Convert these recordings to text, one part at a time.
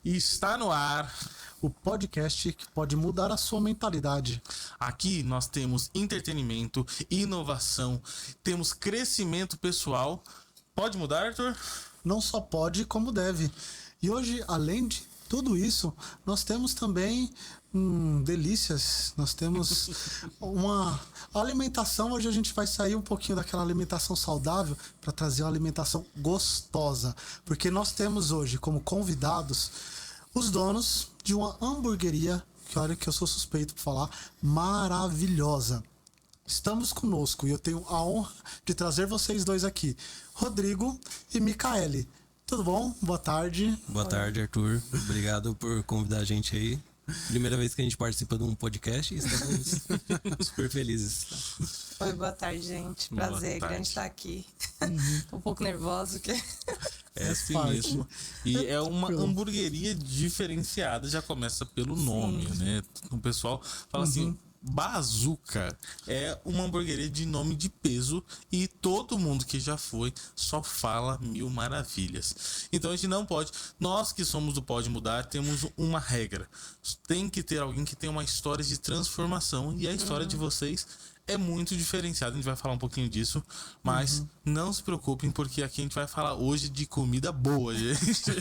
E está no ar o podcast que pode mudar a sua mentalidade. Aqui nós temos entretenimento, inovação, temos crescimento pessoal. Pode mudar, Arthur? Não só pode, como deve. E hoje, além de tudo isso, nós temos também delícias. Nós temos uma alimentação. Hoje a gente vai sair um pouquinho daquela alimentação saudável para trazer uma alimentação gostosa. Porque nós temos hoje como convidados os donos de uma hamburgueria, que olha que eu sou suspeito por falar, maravilhosa. Estamos conosco e eu tenho a honra de trazer vocês dois aqui, Rodrigo e Micaele. Tudo bom? Boa tarde. Boa tarde, Arthur. Obrigado por convidar a gente aí. Primeira vez que a gente participa de um podcast e estamos super felizes. Oi, boa tarde, gente. Prazer, grande estar aqui. Tô um pouco nervoso. É assim mesmo. E é uma hamburgueria diferenciada, já começa pelo nome, né? O pessoal fala assim, Bazooka é uma hamburgueria de nome de peso e todo mundo que já foi só fala mil maravilhas. Então a gente não pode, nós que somos do Pode Mudar, temos uma regra. Tem que ter alguém que tem uma história de transformação e a história de vocês é muito diferenciada. A gente vai falar um pouquinho disso, mas não se preocupem porque aqui a gente vai falar hoje de comida boa, gente.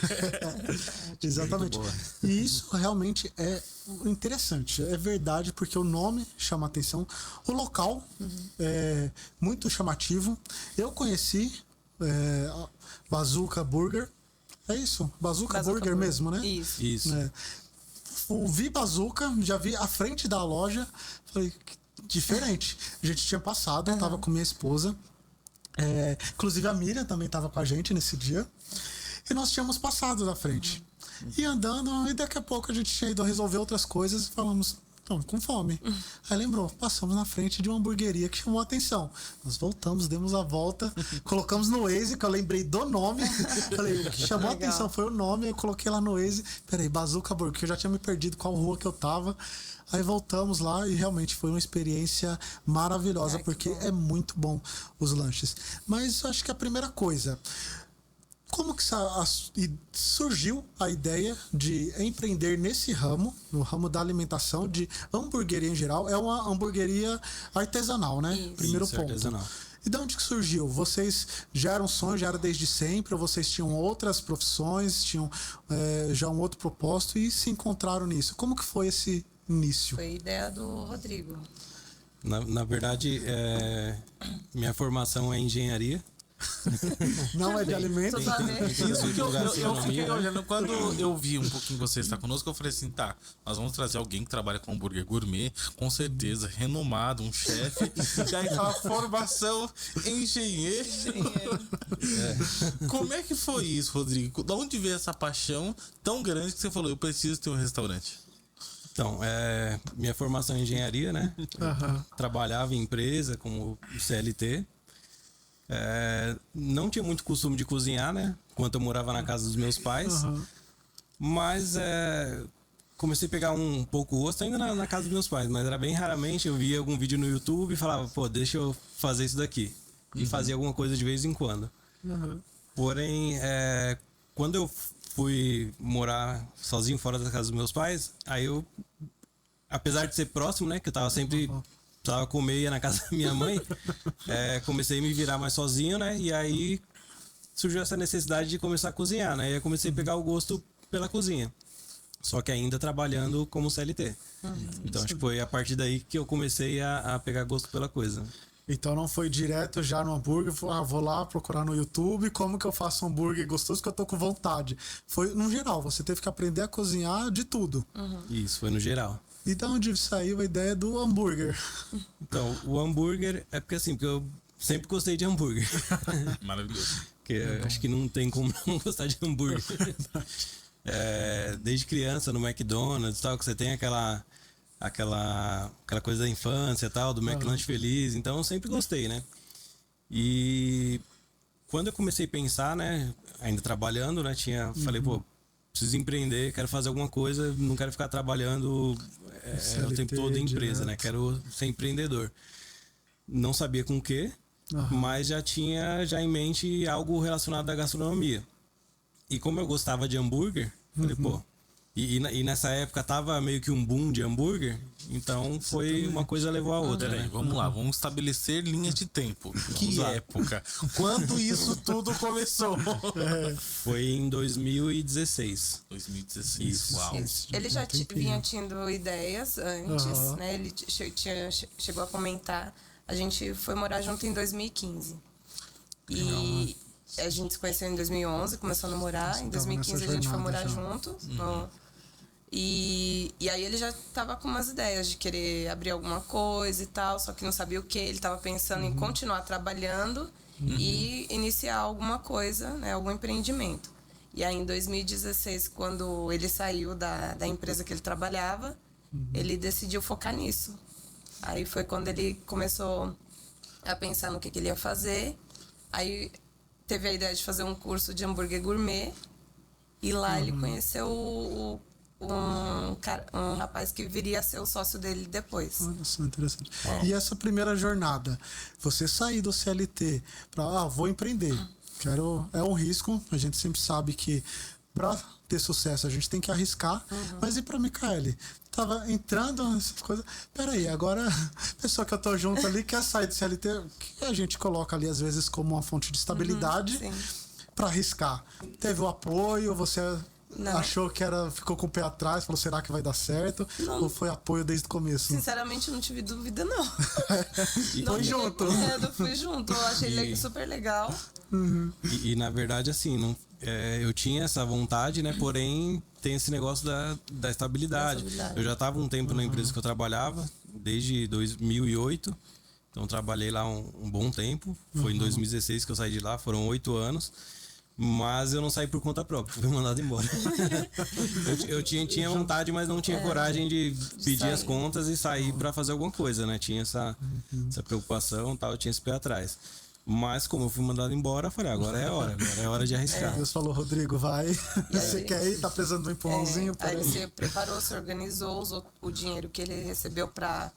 Exatamente. Boa. E isso realmente é interessante, é verdade, porque o nome chama a atenção, o local é muito chamativo. Eu conheci Bazooka Burger, é isso? Bazooka Burger mesmo, né? Isso. Vi Bazooka, já vi à frente da loja, falei, diferente. A gente tinha passado, tava com minha esposa, inclusive a Miriam também tava com a gente nesse dia, e nós tínhamos passado da frente. E andando, e daqui a pouco a gente tinha ido resolver outras coisas e falamos, estamos com fome. Aí lembrou, passamos na frente de uma hamburgueria que chamou a atenção. Nós voltamos, demos a volta, colocamos no Waze, que eu lembrei do nome. Falei, o que chamou a atenção foi o nome, eu coloquei lá no Waze, peraí, Bazooka Burger, que eu já tinha me perdido qual rua que eu tava. Aí voltamos lá e realmente foi uma experiência maravilhosa, porque é muito bom os lanches. Mas eu acho que a primeira coisa, como que surgiu a ideia de empreender nesse ramo, no ramo da alimentação, de hamburgueria em geral? É uma hamburgueria artesanal, né? Isso. Primeiro Isso, ponto. artesanal. E de onde que surgiu? Vocês já eram sonho, já era desde sempre? Ou vocês tinham outras profissões, tinham já um outro propósito e se encontraram nisso? Como que foi esse início? Foi ideia do Rodrigo. Na verdade, minha formação é engenharia. Não é de alimentos? Totalmente. Isso que eu Gastronomia, fiquei né? olhando, quando eu vi um pouquinho você estar conosco, eu falei assim, tá, nós vamos trazer alguém que trabalha com hambúrguer gourmet, com certeza, renomado, um chefe, e aí aquela formação engenheiro. Como é que foi isso, Rodrigo? De onde veio essa paixão tão grande que você falou, eu preciso ter um restaurante? Então, minha formação é engenharia, né? Trabalhava em empresa como CLT. Não tinha muito costume de cozinhar, né? Enquanto eu morava na casa dos meus pais. Mas comecei a pegar um pouco o gosto ainda na casa dos meus pais. Mas era bem raramente, eu via algum vídeo no YouTube e falava, pô, deixa eu fazer isso daqui. E fazia alguma coisa de vez em quando. Porém, quando eu fui morar sozinho fora da casa dos meus pais, aí eu, apesar de ser próximo, né? Que eu tava sempre... Precisava comer, ia na casa da minha mãe. Comecei a me virar mais sozinho, né? E aí surgiu essa necessidade de começar a cozinhar, né? E aí comecei a pegar o gosto pela cozinha. Só que ainda trabalhando como CLT. Então acho que foi a partir daí que eu comecei a pegar gosto pela coisa. Então não foi direto já no hambúrguer, vou lá procurar no YouTube como que eu faço um hambúrguer gostoso que eu tô com vontade. Foi no geral, você teve que aprender a cozinhar de tudo. Isso, foi no geral. E de onde saiu a ideia do hambúrguer? Então, o hambúrguer é porque eu sempre gostei de hambúrguer. Maravilhoso. Porque acho que não tem como não gostar de hambúrguer. Desde criança no McDonald's, tal, que você tem aquela coisa da infância, tal, do McLanche Feliz. Então eu sempre gostei, né? E quando eu comecei a pensar, né, ainda trabalhando, né, falei, pô, preciso empreender, quero fazer alguma coisa, não quero ficar trabalhando o tempo todo em empresa, né? Quero ser empreendedor. Não sabia com o quê, mas já tinha em mente algo relacionado à gastronomia. E como eu gostava de hambúrguer, falei, pô, E nessa época tava meio que um boom de hambúrguer, então foi uma coisa levou a outra, Peraí, né? vamos lá, vamos estabelecer linhas de tempo. Que época? Quando isso tudo começou? Foi em 2016. 2016, Isso. uau. Ele já vinha tendo ideias antes, né? Ele chegou a comentar. A gente foi morar junto em 2015. E a gente se conheceu em 2011, começou a namorar. Em 2015 a gente foi morar junto. E aí ele já tava com umas ideias de querer abrir alguma coisa e tal, só que não sabia o que. Ele tava pensando em continuar trabalhando e iniciar alguma coisa, né, algum empreendimento. E aí em 2016, quando ele saiu da empresa que ele trabalhava, ele decidiu focar nisso. Aí foi quando ele começou a pensar no que ele ia fazer. Aí teve a ideia de fazer um curso de hambúrguer gourmet. E lá ele conheceu um rapaz que viria a ser o sócio dele depois. Olha só, interessante. E essa primeira jornada, você sair do CLT para vou empreender. É um risco, a gente sempre sabe que para ter sucesso a gente tem que arriscar. Mas e para Micaele? Tava entrando nessas coisas. Peraí, agora a pessoa que eu tô junto ali quer sair do CLT, o que a gente coloca ali às vezes como uma fonte de estabilidade para arriscar? Teve o apoio, você achou que ficou com o pé atrás, falou, será que vai dar certo? Não. Ou foi apoio desde o começo? Sinceramente, não tive dúvida, não. Foi junto. Eu fui junto, eu achei super legal. E na verdade, assim, eu tinha essa vontade, né? Porém, tem esse negócio da estabilidade. Eu já estava um tempo na empresa que eu trabalhava, desde 2008. Então, trabalhei lá um bom tempo. Foi em 2016 que eu saí de lá, foram 8 anos. Mas eu não saí por conta própria, fui mandado embora. eu tinha vontade, mas não tinha coragem de pedir as contas e sair para fazer alguma coisa, né? Tinha essa preocupação, tal, eu tinha esse pé atrás. Mas como eu fui mandado embora, eu falei, agora é hora de arriscar. Deus falou, Rodrigo, vai. Você quer ir? Tá precisando de um empurrãozinho? Aí ele se preparou, se organizou, usou o dinheiro que ele recebeu para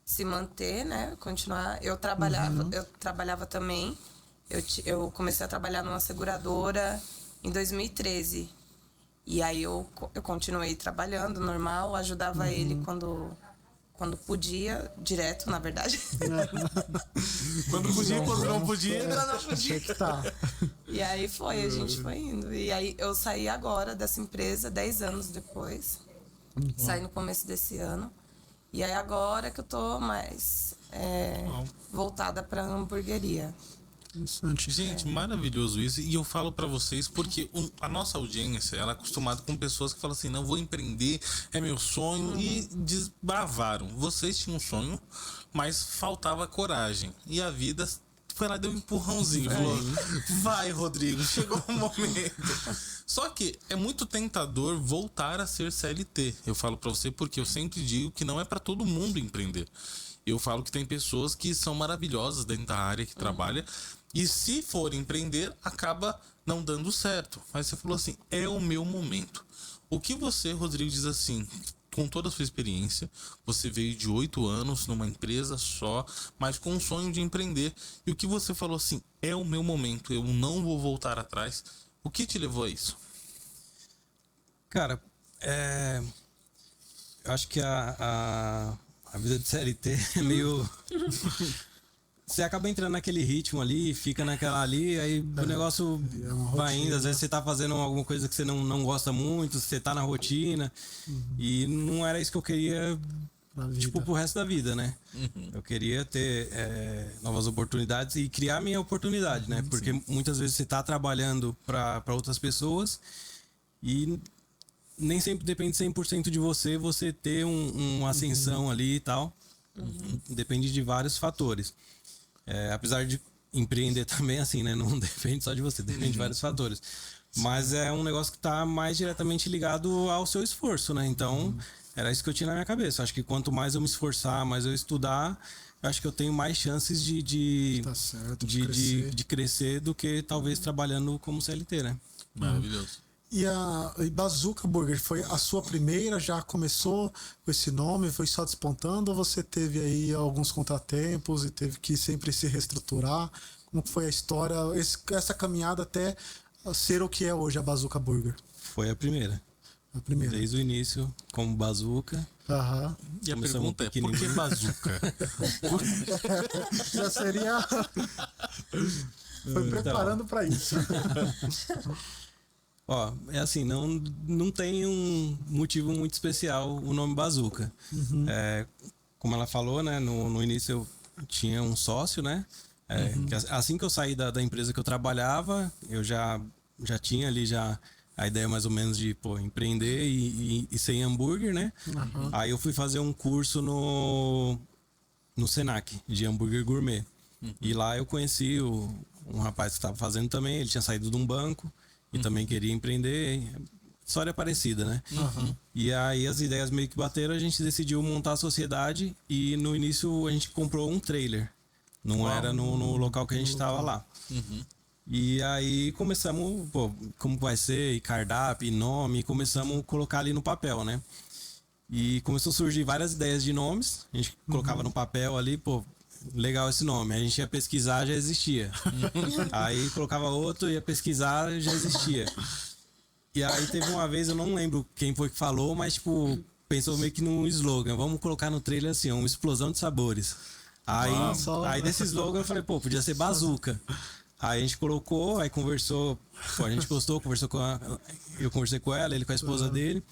se manter, né? Continuar. Eu trabalhava também. Eu comecei a trabalhar numa seguradora em 2013. E aí eu continuei trabalhando normal, ajudava ele quando podia, direto, na verdade. Quando podia, quando não podia. Quando não podia. Que tá. E aí a gente foi indo. E aí eu saí agora dessa empresa, 10 anos depois. Saí no começo desse ano. E aí agora que eu tô mais voltada pra hamburgueria. Gente, maravilhoso isso. E eu falo pra vocês porque a nossa audiência, ela é acostumada com pessoas que falam assim, não, vou empreender, é meu sonho, e desbravaram. Vocês tinham um sonho, mas faltava coragem. E a vida foi lá, deu um empurrãozinho, falou, vai, Rodrigo, chegou o momento. Só que é muito tentador voltar a ser CLT. Eu falo pra você porque eu sempre digo que não é pra todo mundo empreender. Eu falo que tem pessoas que são maravilhosas dentro da área que trabalha, e se for empreender, acaba não dando certo. Mas você falou assim, é o meu momento. O que você, Rodrigo, diz assim, com toda a sua experiência, você veio de 8 anos numa empresa só, mas com o sonho de empreender, e o que você falou assim, é o meu momento, eu não vou voltar atrás. O que te levou a isso? Cara, eu acho que a vida de CLT é meio... Você acaba entrando naquele ritmo ali, fica naquela ali, aí o negócio vai indo. Às vezes você tá fazendo alguma coisa que você não gosta muito, você tá na rotina. E não era isso que eu queria, tipo, pro resto da vida, né? Eu queria ter novas oportunidades e criar minha oportunidade, né? Porque muitas vezes você tá trabalhando para outras pessoas e nem sempre depende 100% de você ter uma ascensão ali e tal. Depende de vários fatores. Apesar de empreender também assim, né? Não depende só de você, depende de vários fatores. Mas é um negócio que está mais diretamente ligado ao seu esforço, né? Então, era isso que eu tinha na minha cabeça. Acho que quanto mais eu me esforçar, mais eu estudar, acho que eu tenho mais chances de crescer do que talvez trabalhando como CLT, né? Maravilhoso. E a Bazooka Burger foi a sua primeira? Já começou com esse nome? Foi só despontando? Ou você teve aí alguns contratempos e teve que sempre se reestruturar? Como foi a história, essa caminhada até ser o que é hoje a Bazooka Burger? Foi a primeira. A primeira. Desde o início, como Bazooka. Aham. E a Começamos pergunta é, por que Bazooka? Já seria. Foi preparando pra isso. Ó, é assim, não tem um motivo muito especial o nome Bazooka. Como ela falou, né, no início eu tinha um sócio, né? Que assim que eu saí da empresa que eu trabalhava, eu já tinha ali a ideia mais ou menos de empreender e ser em hambúrguer, né? Aí eu fui fazer um curso no Senac de hambúrguer gourmet. E lá eu conheci um rapaz que estava fazendo também, ele tinha saído de um banco e também queria empreender. História parecida, né? E aí as ideias meio que bateram, a gente decidiu montar a sociedade e no início a gente comprou um trailer. Não era no local que a gente estava lá. E aí começamos, como vai ser, e cardápio, e nome, começamos a colocar ali no papel, né? E começou a surgir várias ideias de nomes, a gente colocava no papel ali, legal esse nome. A gente ia pesquisar, já existia. Aí colocava outro, ia pesquisar, já existia. E aí teve uma vez, eu não lembro quem foi que falou, mas pensou meio que num slogan. Vamos colocar no trailer assim, uma explosão de sabores. Aí desse slogan eu falei, podia ser Bazooka. Aí a gente colocou, aí conversou, a gente postou, eu conversei com ela, ele com a esposa dele.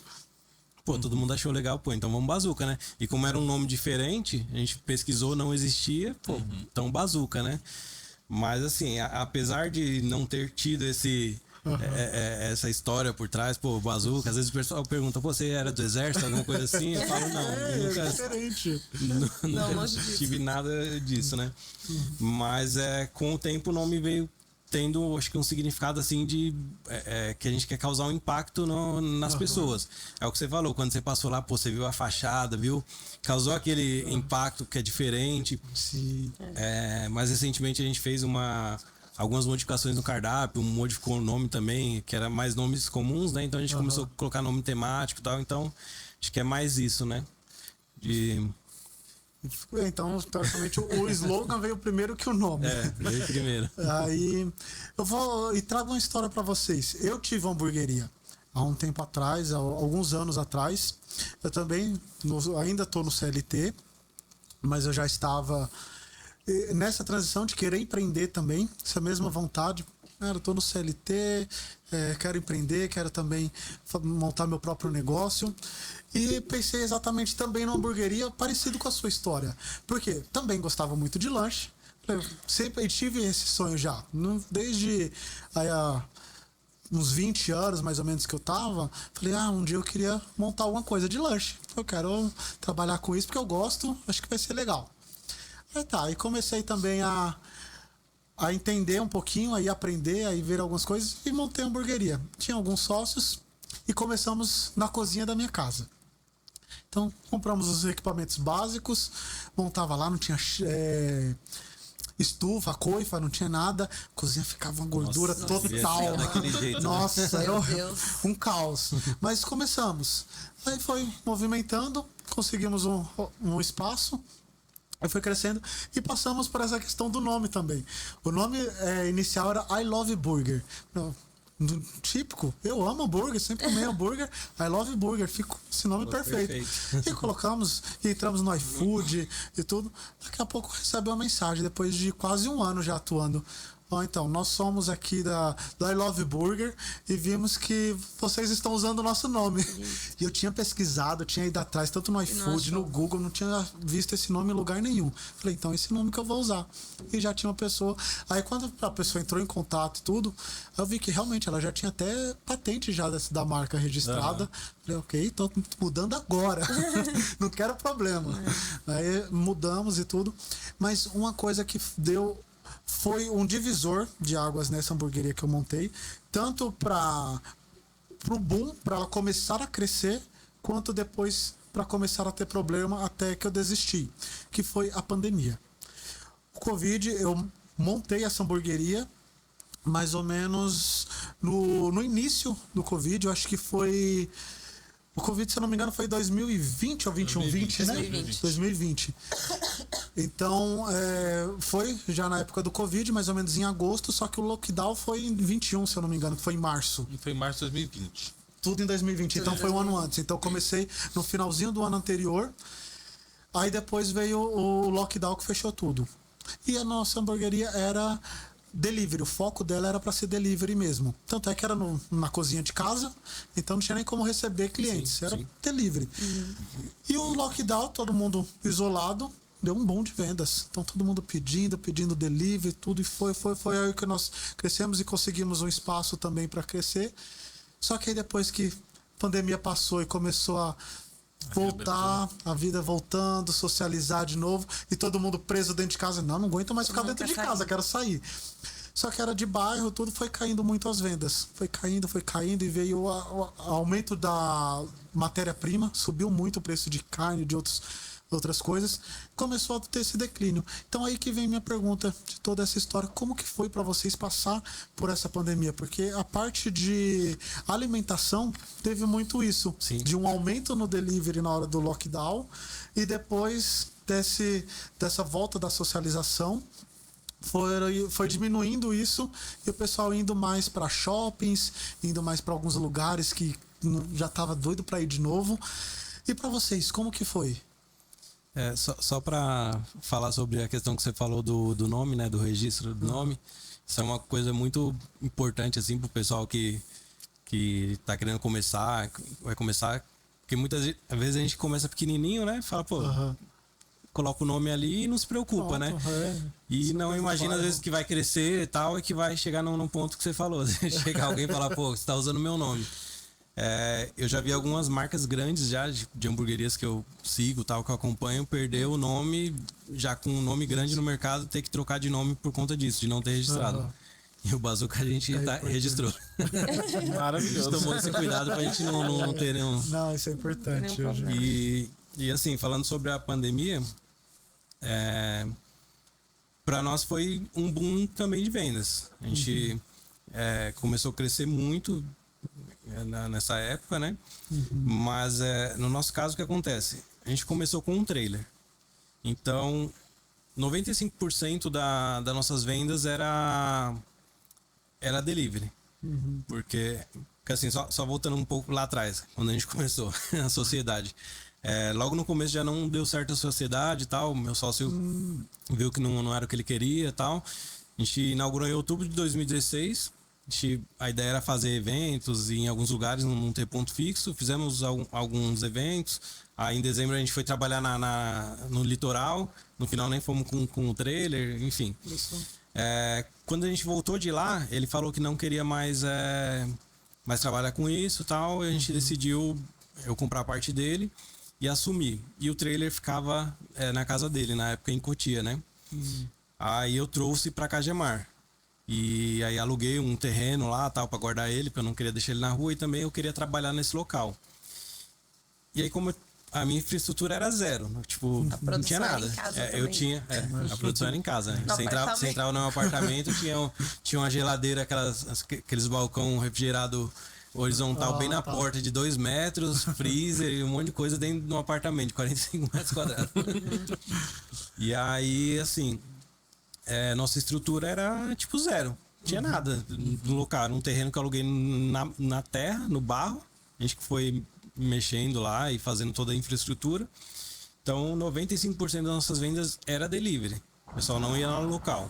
Todo mundo achou legal, então vamos Bazooka, né? E como era um nome diferente, a gente pesquisou, não existia, então Bazooka, né? Mas assim, apesar de não ter tido essa história por trás, Bazooka, às vezes o pessoal pergunta, você era do exército, alguma coisa assim? Eu falo, não, eu nunca, diferente. nunca tive nada disso, né? Mas com o tempo o nome veio tendo, acho que um significado assim de que a gente quer causar um impacto nas pessoas. É o que você falou, quando você passou lá, você viu a fachada, causou aquele impacto que é diferente. Sim. Mais recentemente a gente fez algumas modificações no cardápio, modificou o nome também, que era mais nomes comuns, né? Então a gente começou a colocar nome temático e tal, então acho que é mais isso, né? Então, teoricamente, o slogan veio primeiro que o nome. Veio primeiro. Aí eu vou e trago uma história para vocês. Eu tive uma hamburgueria há um tempo atrás, há alguns anos atrás. Eu também ainda estou no CLT, mas eu já estava nessa transição de querer empreender também, essa mesma vontade. Eu estou no CLT, quero empreender, quero também montar meu próprio negócio. E pensei exatamente também numa hamburgueria parecido com a sua história. Porque também gostava muito de lanche. Sempre tive esse sonho já. Desde uns 20 anos, mais ou menos, que eu tava. Falei, um dia eu queria montar alguma coisa de lanche. Eu quero trabalhar com isso porque eu gosto, acho que vai ser legal. Aí comecei também a entender um pouquinho, aí aprender, aí ver algumas coisas e montei a hamburgueria. Tinha alguns sócios e começamos na cozinha da minha casa. Então compramos os equipamentos básicos, montava lá, não tinha estufa, coifa, não tinha nada. A cozinha ficava uma gordura total. Daquele jeito, nossa, né? um caos. Mas começamos. Aí foi movimentando, conseguimos um espaço. Aí foi crescendo e passamos por essa questão do nome também. O nome inicial era I Love Burger. Típico, eu amo hambúrguer, sempre comi hambúrguer, I Love Burger, ficou esse nome perfeito. E colocamos, e entramos no iFood e tudo. Daqui a pouco recebeu uma mensagem, depois de quase um ano já atuando. Então, nós somos aqui da I Love Burger e vimos que vocês estão usando o nosso nome. E eu tinha pesquisado, eu tinha ido atrás, tanto no iFood, no Google, não tinha visto esse nome em lugar nenhum. Falei, então esse nome que eu vou usar. E já tinha uma pessoa. Aí quando a pessoa entrou em contato e tudo, eu vi que realmente ela já tinha até patente já da marca registrada. Falei, ok, tô mudando agora. Não quero problema. Aí mudamos e tudo. Mas uma coisa que foi um divisor de águas nessa hamburgueria que eu montei, tanto para o boom, para ela começar a crescer, quanto depois para começar a ter problema até que eu desisti, que foi a pandemia. O Covid, eu montei essa hamburgueria mais ou menos no início do Covid, eu acho que foi... O Covid, se eu não me engano, foi 2020 ou 2020, né? 2020. Então, foi já na época do Covid, mais ou menos em agosto, só que o lockdown foi em 21, se eu não me engano, que foi em março. E foi em março de 2020. Tudo em 2020. Tudo Então em foi um ano 2020. antes. Então eu comecei no finalzinho do ano anterior. Aí depois veio o lockdown que fechou tudo. E a nossa hamburgueria era delivery. O foco dela era para ser delivery mesmo. Tanto é que era na cozinha de casa, então não tinha nem como receber clientes. Sim, era sim. delivery. E o lockdown, todo mundo isolado, deu um boom de vendas. Então todo mundo pedindo delivery, tudo. E foi aí que nós crescemos e conseguimos um espaço também para crescer. Só que aí depois que a pandemia passou e começou a voltar, a vida voltando, socializar de novo, e todo mundo preso dentro de casa. Não aguento mais ficar mundo dentro de quer casa, sair. quero sair. Só que era de bairro, tudo foi caindo muito as vendas. Foi caindo, e veio o aumento da matéria-prima, subiu muito o preço de carne, de outras coisas, começou a ter esse declínio. Então aí que vem minha pergunta de toda essa história, como que foi para vocês passar por essa pandemia? Porque a parte de alimentação teve muito isso, Sim. de um aumento no delivery na hora do lockdown e depois dessa volta da socialização foi diminuindo isso e o pessoal indo mais para shoppings, indo mais para alguns lugares que já estava doido para ir de novo. E para vocês, como que foi? Só para falar sobre a questão que você falou do nome, né, do registro do nome, isso é uma coisa muito importante assim para o pessoal que está querendo vai começar, porque muitas vezes a gente começa pequenininho, né, fala, pô, coloca o nome ali e não se preocupa, né? E não imagina às vezes que vai crescer e tal e que vai chegar num ponto que você falou, chegar alguém e falar, pô, você está usando o meu nome. Eu já vi algumas marcas grandes já de hamburguerias que eu sigo, tal, que eu acompanho, perder o nome, já com um nome grande no mercado, ter que trocar de nome por conta disso, de não ter registrado. E o Bazooka a gente registrou. Maravilhoso. A gente tomou esse cuidado pra gente não ter nenhum... Não, isso é importante. E assim, falando sobre a pandemia, para nós foi um boom também de vendas. A gente começou a crescer muito nessa época, né? Mas no nosso caso, o que acontece? A gente começou com um trailer. Então, 95% das nossas vendas era delivery. Porque assim, só voltando um pouco lá atrás, quando a gente começou a sociedade. Logo no começo já não deu certo a sociedade e tal. Meu sócio viu que não era o que ele queria e tal. A gente inaugurou em outubro de 2016. A ideia era fazer eventos em alguns lugares, não ter ponto fixo. Fizemos alguns eventos. Aí em dezembro a gente foi trabalhar no litoral. No final nem fomos com o trailer, enfim. Quando a gente voltou de lá, ele falou que não queria mais trabalhar com isso e tal. E a gente decidiu eu comprar a parte dele e assumir. E o trailer ficava na casa dele, na época em Cotia, né? Aí eu trouxe para Cajamar. E aí aluguei um terreno lá, tal, para guardar ele, porque eu não queria deixar ele na rua e também eu queria trabalhar nesse local. E aí como a minha infraestrutura era zero, tipo, não tinha nada. Em casa Eu também. tinha, a produção era em casa, né? Você entrava no meu apartamento, tinha uma geladeira, aqueles balcão refrigerado horizontal bem na porta de 2 metros, freezer e um monte de coisa dentro de um apartamento de 45 metros quadrados. E aí, assim, nossa estrutura era tipo zero. Não tinha nada no local. Um terreno que eu aluguei na terra, no barro. A gente foi mexendo lá e fazendo toda a infraestrutura. Então, 95% das nossas vendas era delivery. O pessoal não ia lá no local.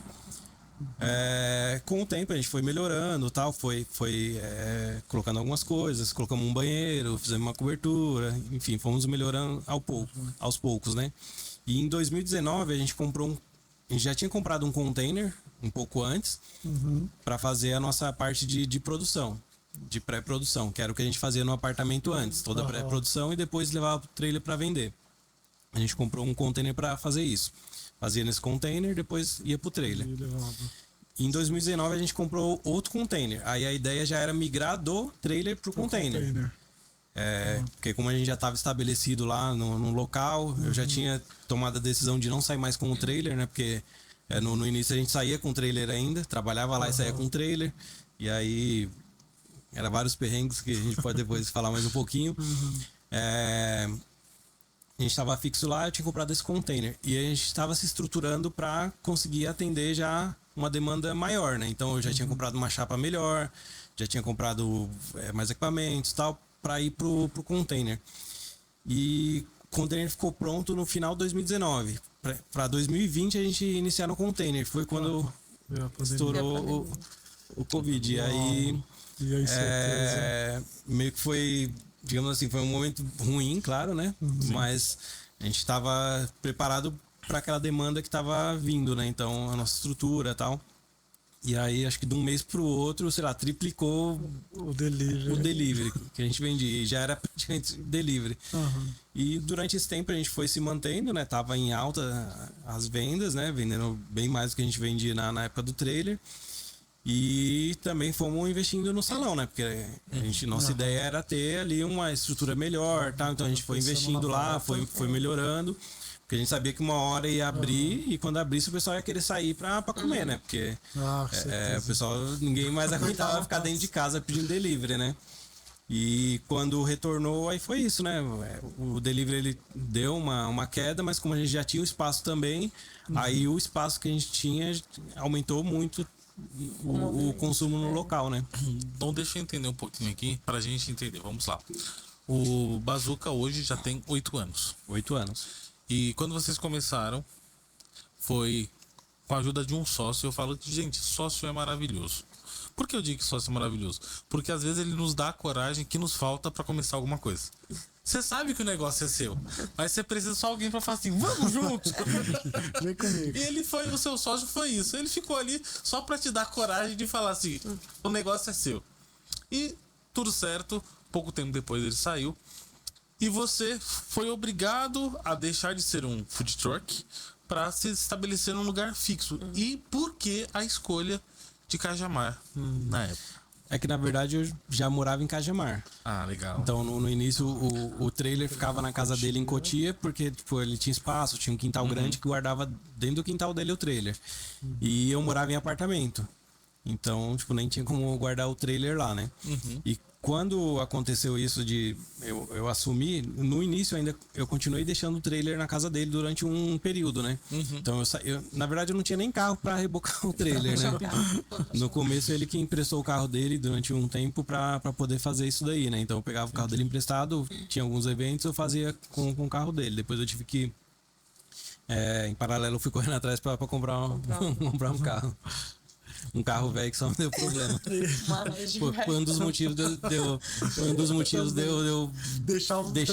Com o tempo a gente foi melhorando, tal, foi colocando algumas coisas, colocamos um banheiro, fizemos uma cobertura, enfim, fomos melhorando aos poucos, né? E em 2019 a gente já tinha comprado um container um pouco antes para fazer a nossa parte de produção, de pré-produção, que era o que a gente fazia no apartamento antes, toda a pré-produção e depois levava o trailer para vender. A gente comprou um container para fazer isso. Fazia nesse container, depois ia pro trailer. Em 2019 a gente comprou outro container. Aí a ideia já era migrar do trailer pro container. Porque como a gente já estava estabelecido lá no local, eu já tinha tomado a decisão de não sair mais com o trailer, né? Porque no início a gente saía com o trailer ainda, trabalhava lá e saía com o trailer. E aí era vários perrengues que a gente pode depois falar mais um pouquinho. A gente estava fixo lá, eu tinha comprado esse container. E a gente estava se estruturando para conseguir atender já uma demanda maior, né? Então eu já tinha comprado uma chapa melhor, já tinha comprado mais equipamentos e tal, para ir pro container. E o container ficou pronto no final de 2019. Para 2020 a gente iniciar no container. Foi quando estourou o Covid. E aí, meio que foi, digamos assim, foi um momento ruim, claro, né? Mas a gente estava preparado para aquela demanda que estava vindo, né? Então, a nossa estrutura e tal. E aí, acho que de um mês pro outro, sei lá, triplicou o delivery que a gente vendia. E já era praticamente delivery. E durante esse tempo a gente foi se mantendo, né? Tava em alta as vendas, né? Vendendo bem mais do que a gente vendia na época do trailer. E também fomos investindo no salão, né? Porque nossa ideia era ter ali uma estrutura melhor, tá? Então a gente foi investindo lá, foi melhorando. Porque a gente sabia que uma hora ia abrir e quando abrisse o pessoal ia querer sair pra comer, né? Porque o pessoal, ninguém mais aguentava ficar dentro de casa pedindo delivery, né? E quando retornou, aí foi isso, né? O delivery ele deu uma queda, mas como a gente já tinha o espaço também, aí o espaço que a gente tinha aumentou muito o consumo no local, né? Então deixa eu entender um pouquinho aqui pra gente entender. Vamos lá. O Bazooka hoje já tem 8 anos. 8 anos. E quando vocês começaram, foi com a ajuda de um sócio. Eu falo que, gente, sócio é maravilhoso. Por que eu digo que sócio é maravilhoso? Porque às vezes ele nos dá a coragem que nos falta pra começar alguma coisa. Você sabe que o negócio é seu, mas você precisa só alguém pra falar assim, vamos junto. Vem comigo. E ele foi, o seu sócio foi isso. Ele ficou ali só pra te dar coragem de falar assim, o negócio é seu. E tudo certo, pouco tempo depois ele saiu. E você foi obrigado a deixar de ser um food truck para se estabelecer num lugar fixo. E por que a escolha de Cajamar na época? É que na verdade eu já morava em Cajamar. Ah, legal. Então no início o trailer ficava na casa dele em Cotia, porque tipo, ele tinha espaço, tinha um quintal grande que guardava dentro do quintal dele o trailer. E eu morava em apartamento. Então, tipo, nem tinha como guardar o trailer lá, né? E quando aconteceu isso de eu assumir, no início ainda eu continuei deixando o trailer na casa dele durante um período, né? Então na verdade eu não tinha nem carro para rebocar o trailer, né? No começo ele que emprestou o carro dele durante um tempo para poder fazer isso daí, né? Então eu pegava o carro dele emprestado, tinha alguns eventos, eu fazia com o carro dele. Depois eu tive que em paralelo eu fui correndo atrás para comprar comprar um carro. Um carro velho que só me deu problema. Foi um dos motivos de eu deixar de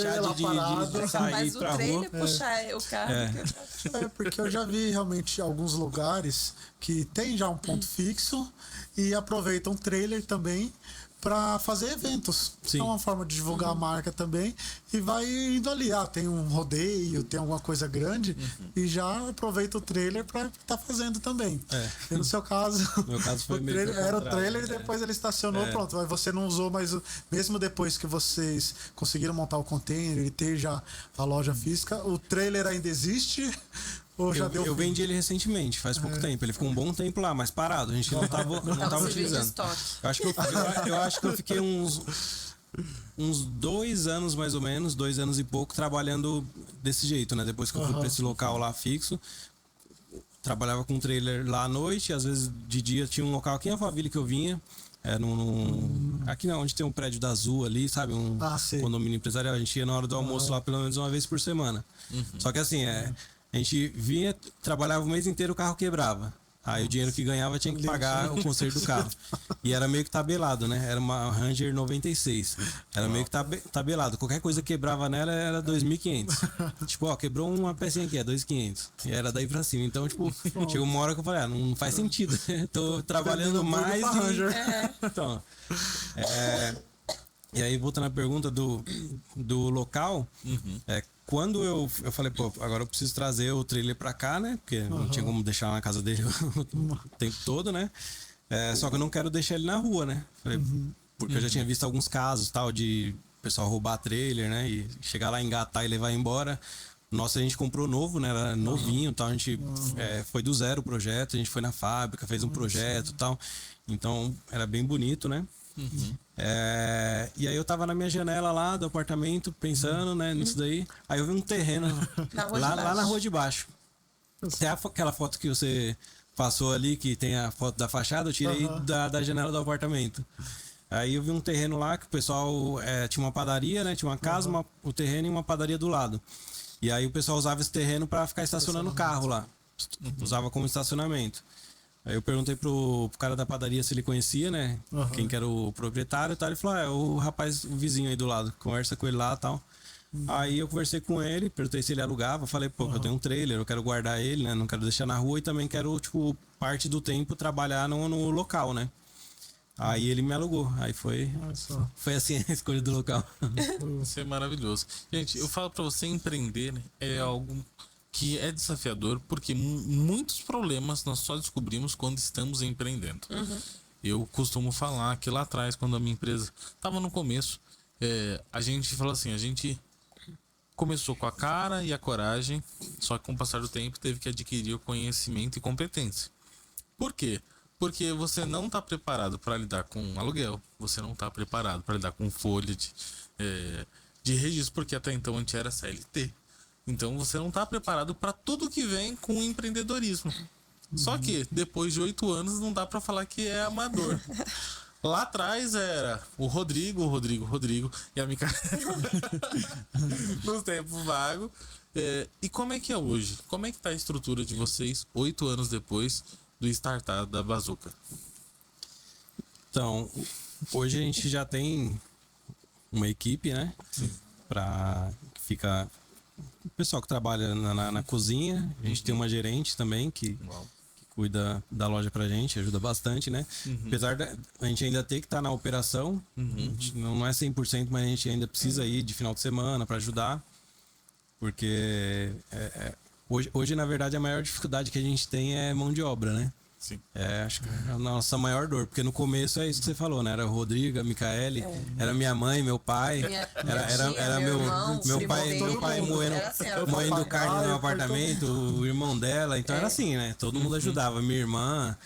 sair pra rua. Puxar o carro. Porque eu já vi realmente alguns lugares que tem já um ponto fixo e aproveitam o trailer também para fazer eventos. Sim. É uma forma de divulgar a marca também e vai indo ali. Tem um rodeio, tem alguma coisa grande e já aproveita o trailer para estar fazendo também. E no seu caso, meu caso foi era o trailer e depois ele estacionou, pronto. Mas você não usou mais, mesmo depois que vocês conseguiram montar o container e ter já a loja física, o trailer ainda existe? Eu vendi ele recentemente, faz pouco tempo. Ele ficou um bom tempo lá, mas parado. A gente não tava utilizando. Eu acho que eu fiquei uns 2 anos mais ou menos, 2 anos e pouco, trabalhando desse jeito, né? Depois que eu fui pra esse local lá fixo. Trabalhava com trailer lá à noite, às vezes de dia tinha um local aqui em Alphaville que eu vinha. Aqui onde tem um prédio da Azul ali, sabe? Um condomínio empresarial. A gente ia na hora do almoço lá pelo menos uma vez por semana. Só que assim, a gente vinha, trabalhava o mês inteiro, o carro quebrava. Aí o dinheiro que ganhava tinha que pagar o conserto do carro. E era meio que tabelado, né? Era uma Ranger 96. Era meio que tabelado. Qualquer coisa que quebrava nela era 2.500. Tipo, quebrou uma pecinha aqui, é 2.500. E era daí pra cima. Então, tipo, chegou uma hora que eu falei, não faz sentido. Tô trabalhando mais Então, e aí, voltando à pergunta do local, quando eu falei, agora eu preciso trazer o trailer pra cá, né? Porque não tinha como deixar na casa dele o tempo todo, né? Só que eu não quero deixar ele na rua, né? Falei, porque eu já tinha visto alguns casos, tal, de pessoal roubar trailer, né? E chegar lá, engatar e levar embora. Nossa, a gente comprou novo, né? Era novinho, tal. A gente foi do zero o projeto, a gente foi na fábrica, fez um projeto, tal. Então, era bem bonito, né? E aí eu tava na minha janela lá do apartamento pensando, né, nisso daí. Aí eu vi um terreno lá na rua de baixo. Tem aquela foto que você passou ali, que tem a foto da fachada, eu tirei da janela do apartamento. Aí eu vi um terreno lá que o pessoal tinha uma padaria, né? Tinha uma casa, o terreno e uma padaria do lado. E aí o pessoal usava esse terreno para ficar estacionando o carro lá. Usava como estacionamento. Aí eu perguntei pro cara da padaria se ele conhecia, né? Quem que era o proprietário e tal. Ele falou, o rapaz, o vizinho aí do lado. Conversa com ele lá e tal. Aí eu conversei com ele, perguntei se ele alugava. Falei, pô, eu tenho um trailer, eu quero guardar ele, né? Não quero deixar na rua e também quero, tipo, parte do tempo trabalhar no local, né? Aí ele me alugou. Aí foi assim a escolha do local. Isso é maravilhoso. Gente, eu falo pra você, empreender, né, é algo que é desafiador, porque muitos problemas nós só descobrimos quando estamos empreendendo. Eu costumo falar que lá atrás, quando a minha empresa estava no começo, a gente falou assim, a gente começou com a cara e a coragem, só que com o passar do tempo teve que adquirir o conhecimento e competência. Por quê? Porque você não está preparado para lidar com aluguel, você não está preparado para lidar com folha de registro, porque até então a gente era CLT. Então você não está preparado para tudo que vem com o empreendedorismo. Só que depois de 8 anos não dá para falar que é amador. Lá atrás era o Rodrigo e a Micaela nos tempos vagos. E como é que é hoje? Como é que tá a estrutura de vocês 8 anos depois do startup da Bazooka? Então, hoje a gente já tem uma equipe, né? Para que fica o pessoal que trabalha na cozinha. A gente tem uma gerente também que cuida da loja pra gente, ajuda bastante, né? Apesar da a gente ainda ter que estar na operação, a gente não é 100%, mas a gente ainda precisa ir de final de semana para ajudar, porque hoje, na verdade, a maior dificuldade que a gente tem é mão de obra, né? Sim. Acho que é a nossa maior dor, porque no começo é isso que você falou, né? Era o Rodrigo, a Micaele, era minha mãe, meu pai, era meu irmão, meu pai moendo carne no apartamento, o irmão dela, então era assim, né? Todo mundo ajudava, minha irmã.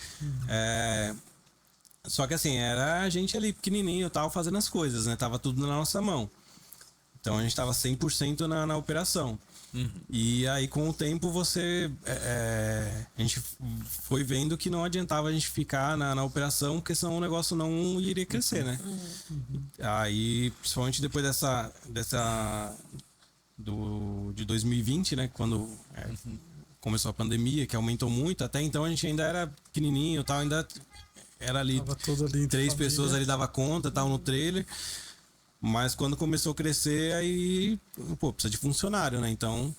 Só que assim, era a gente ali pequenininho, tal, fazendo as coisas, né? Tava tudo na nossa mão. Então a gente tava 100% na operação. E aí com o tempo a gente foi vendo que não adiantava a gente ficar na operação, porque senão o negócio não iria crescer, né? Aí, principalmente depois de 2020, né? Quando começou a pandemia, que aumentou muito, até então a gente ainda era pequenininho, tal, ainda era ali, ali 3 pessoas ali dava conta, tal, no trailer. Mas quando começou a crescer, aí, precisa de funcionário, né? Então,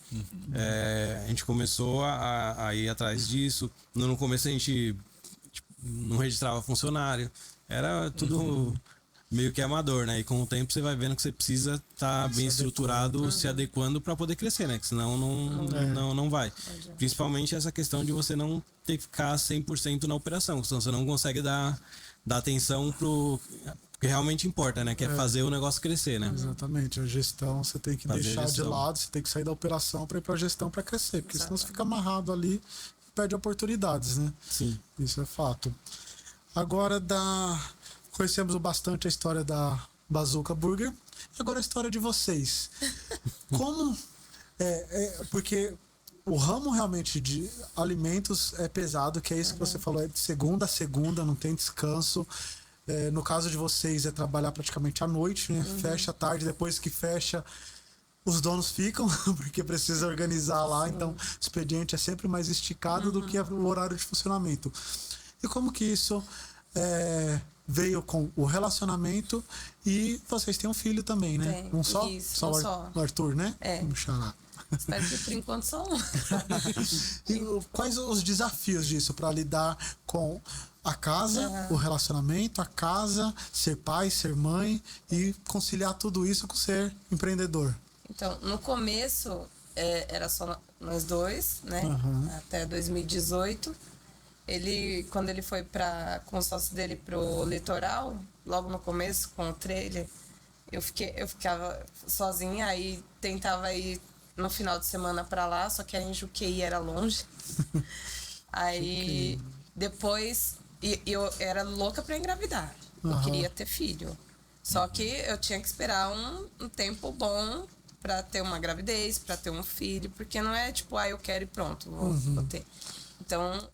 a gente começou a ir atrás disso. No começo a gente não registrava funcionário. Era tudo meio que amador, né? E com o tempo você vai vendo que você precisa estar bem estruturado, se adequando para poder crescer, né? Que senão não vai. Principalmente essa questão de você não ter que ficar 100% na operação, senão você não consegue dar atenção pro que realmente importa, né? Que é fazer o negócio crescer, né? Exatamente. A gestão você tem que deixar de lado, você tem que sair da operação para ir para a gestão para crescer, porque senão você fica amarrado ali e perde oportunidades, né? Sim. Isso é fato. Agora conhecemos bastante a história da Bazooka Burger e agora a história de vocês. Como porque o ramo realmente de alimentos é pesado, que é isso que você falou, é de segunda a segunda, não tem descanso. No caso de vocês é trabalhar praticamente à noite, né? Fecha à tarde, depois que fecha os donos ficam, porque precisa organizar lá, então o expediente é sempre mais esticado do que o horário de funcionamento. E como que isso veio com o relacionamento e vocês têm um filho também, né? Tem, um só? Isso, só o Arthur, né? Vamos chamar. Espero que por enquanto só um. E quais os desafios disso para lidar com a casa, o relacionamento, a casa, ser pai, ser mãe e conciliar tudo isso com ser empreendedor? Então, no começo era só nós dois, né? Até 2018. Quando ele foi com o sócio dele pro litoral, logo no começo, com o trailer, eu ficava sozinha, aí tentava ir no final de semana para lá, só que em Juqueí era longe. Aí depois eu era louca para engravidar. Eu queria ter filho. Só que eu tinha que esperar um tempo bom para ter uma gravidez, para ter um filho, porque não é tipo, eu quero e pronto, vou ter. Então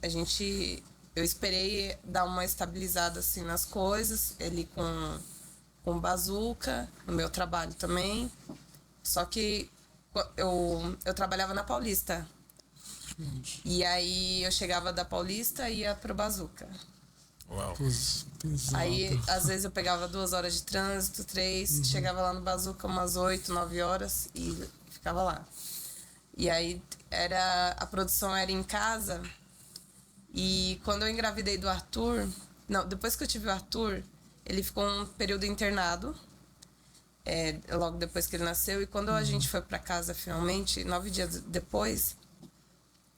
a gente eu esperei dar uma estabilizada assim nas coisas, ele com bazuca, no meu trabalho também. Só que eu trabalhava na Paulista. E aí eu chegava da Paulista e ia pro bazuca. Uau. Pesado. Aí, às vezes, eu pegava 2 horas de trânsito, 3, chegava lá no bazuca umas 8, 9 horas e ficava lá. E aí a produção era em casa. E quando eu engravidei do Arthur, não, depois que eu tive o Arthur, ele ficou um período internado, logo depois que ele nasceu. E quando a gente foi pra casa finalmente, 9 dias depois,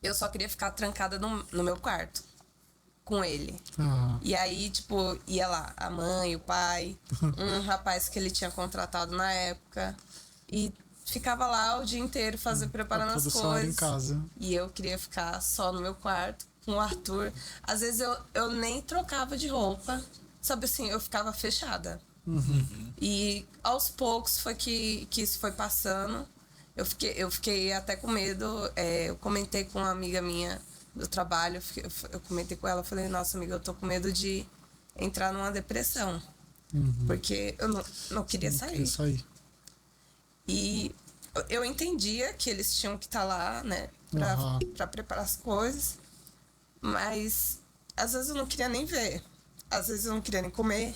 eu só queria ficar trancada no meu quarto com ele. E aí, tipo, ia lá a mãe, o pai, um rapaz que ele tinha contratado na época, e ficava lá o dia inteiro preparando as coisas. Em casa. E eu queria ficar só no meu quarto com o Arthur. Às vezes eu nem trocava de roupa, sabe assim, eu ficava fechada. E aos poucos foi que isso foi passando. Eu fiquei até com medo. Eu comentei com uma amiga minha do trabalho, eu comentei com ela, falei, nossa amiga, eu tô com medo de entrar numa depressão. Porque eu não queria sair. E eu entendia que eles tinham que estar lá, né, pra preparar as coisas, mas às vezes eu não queria nem ver, às vezes eu não queria nem comer,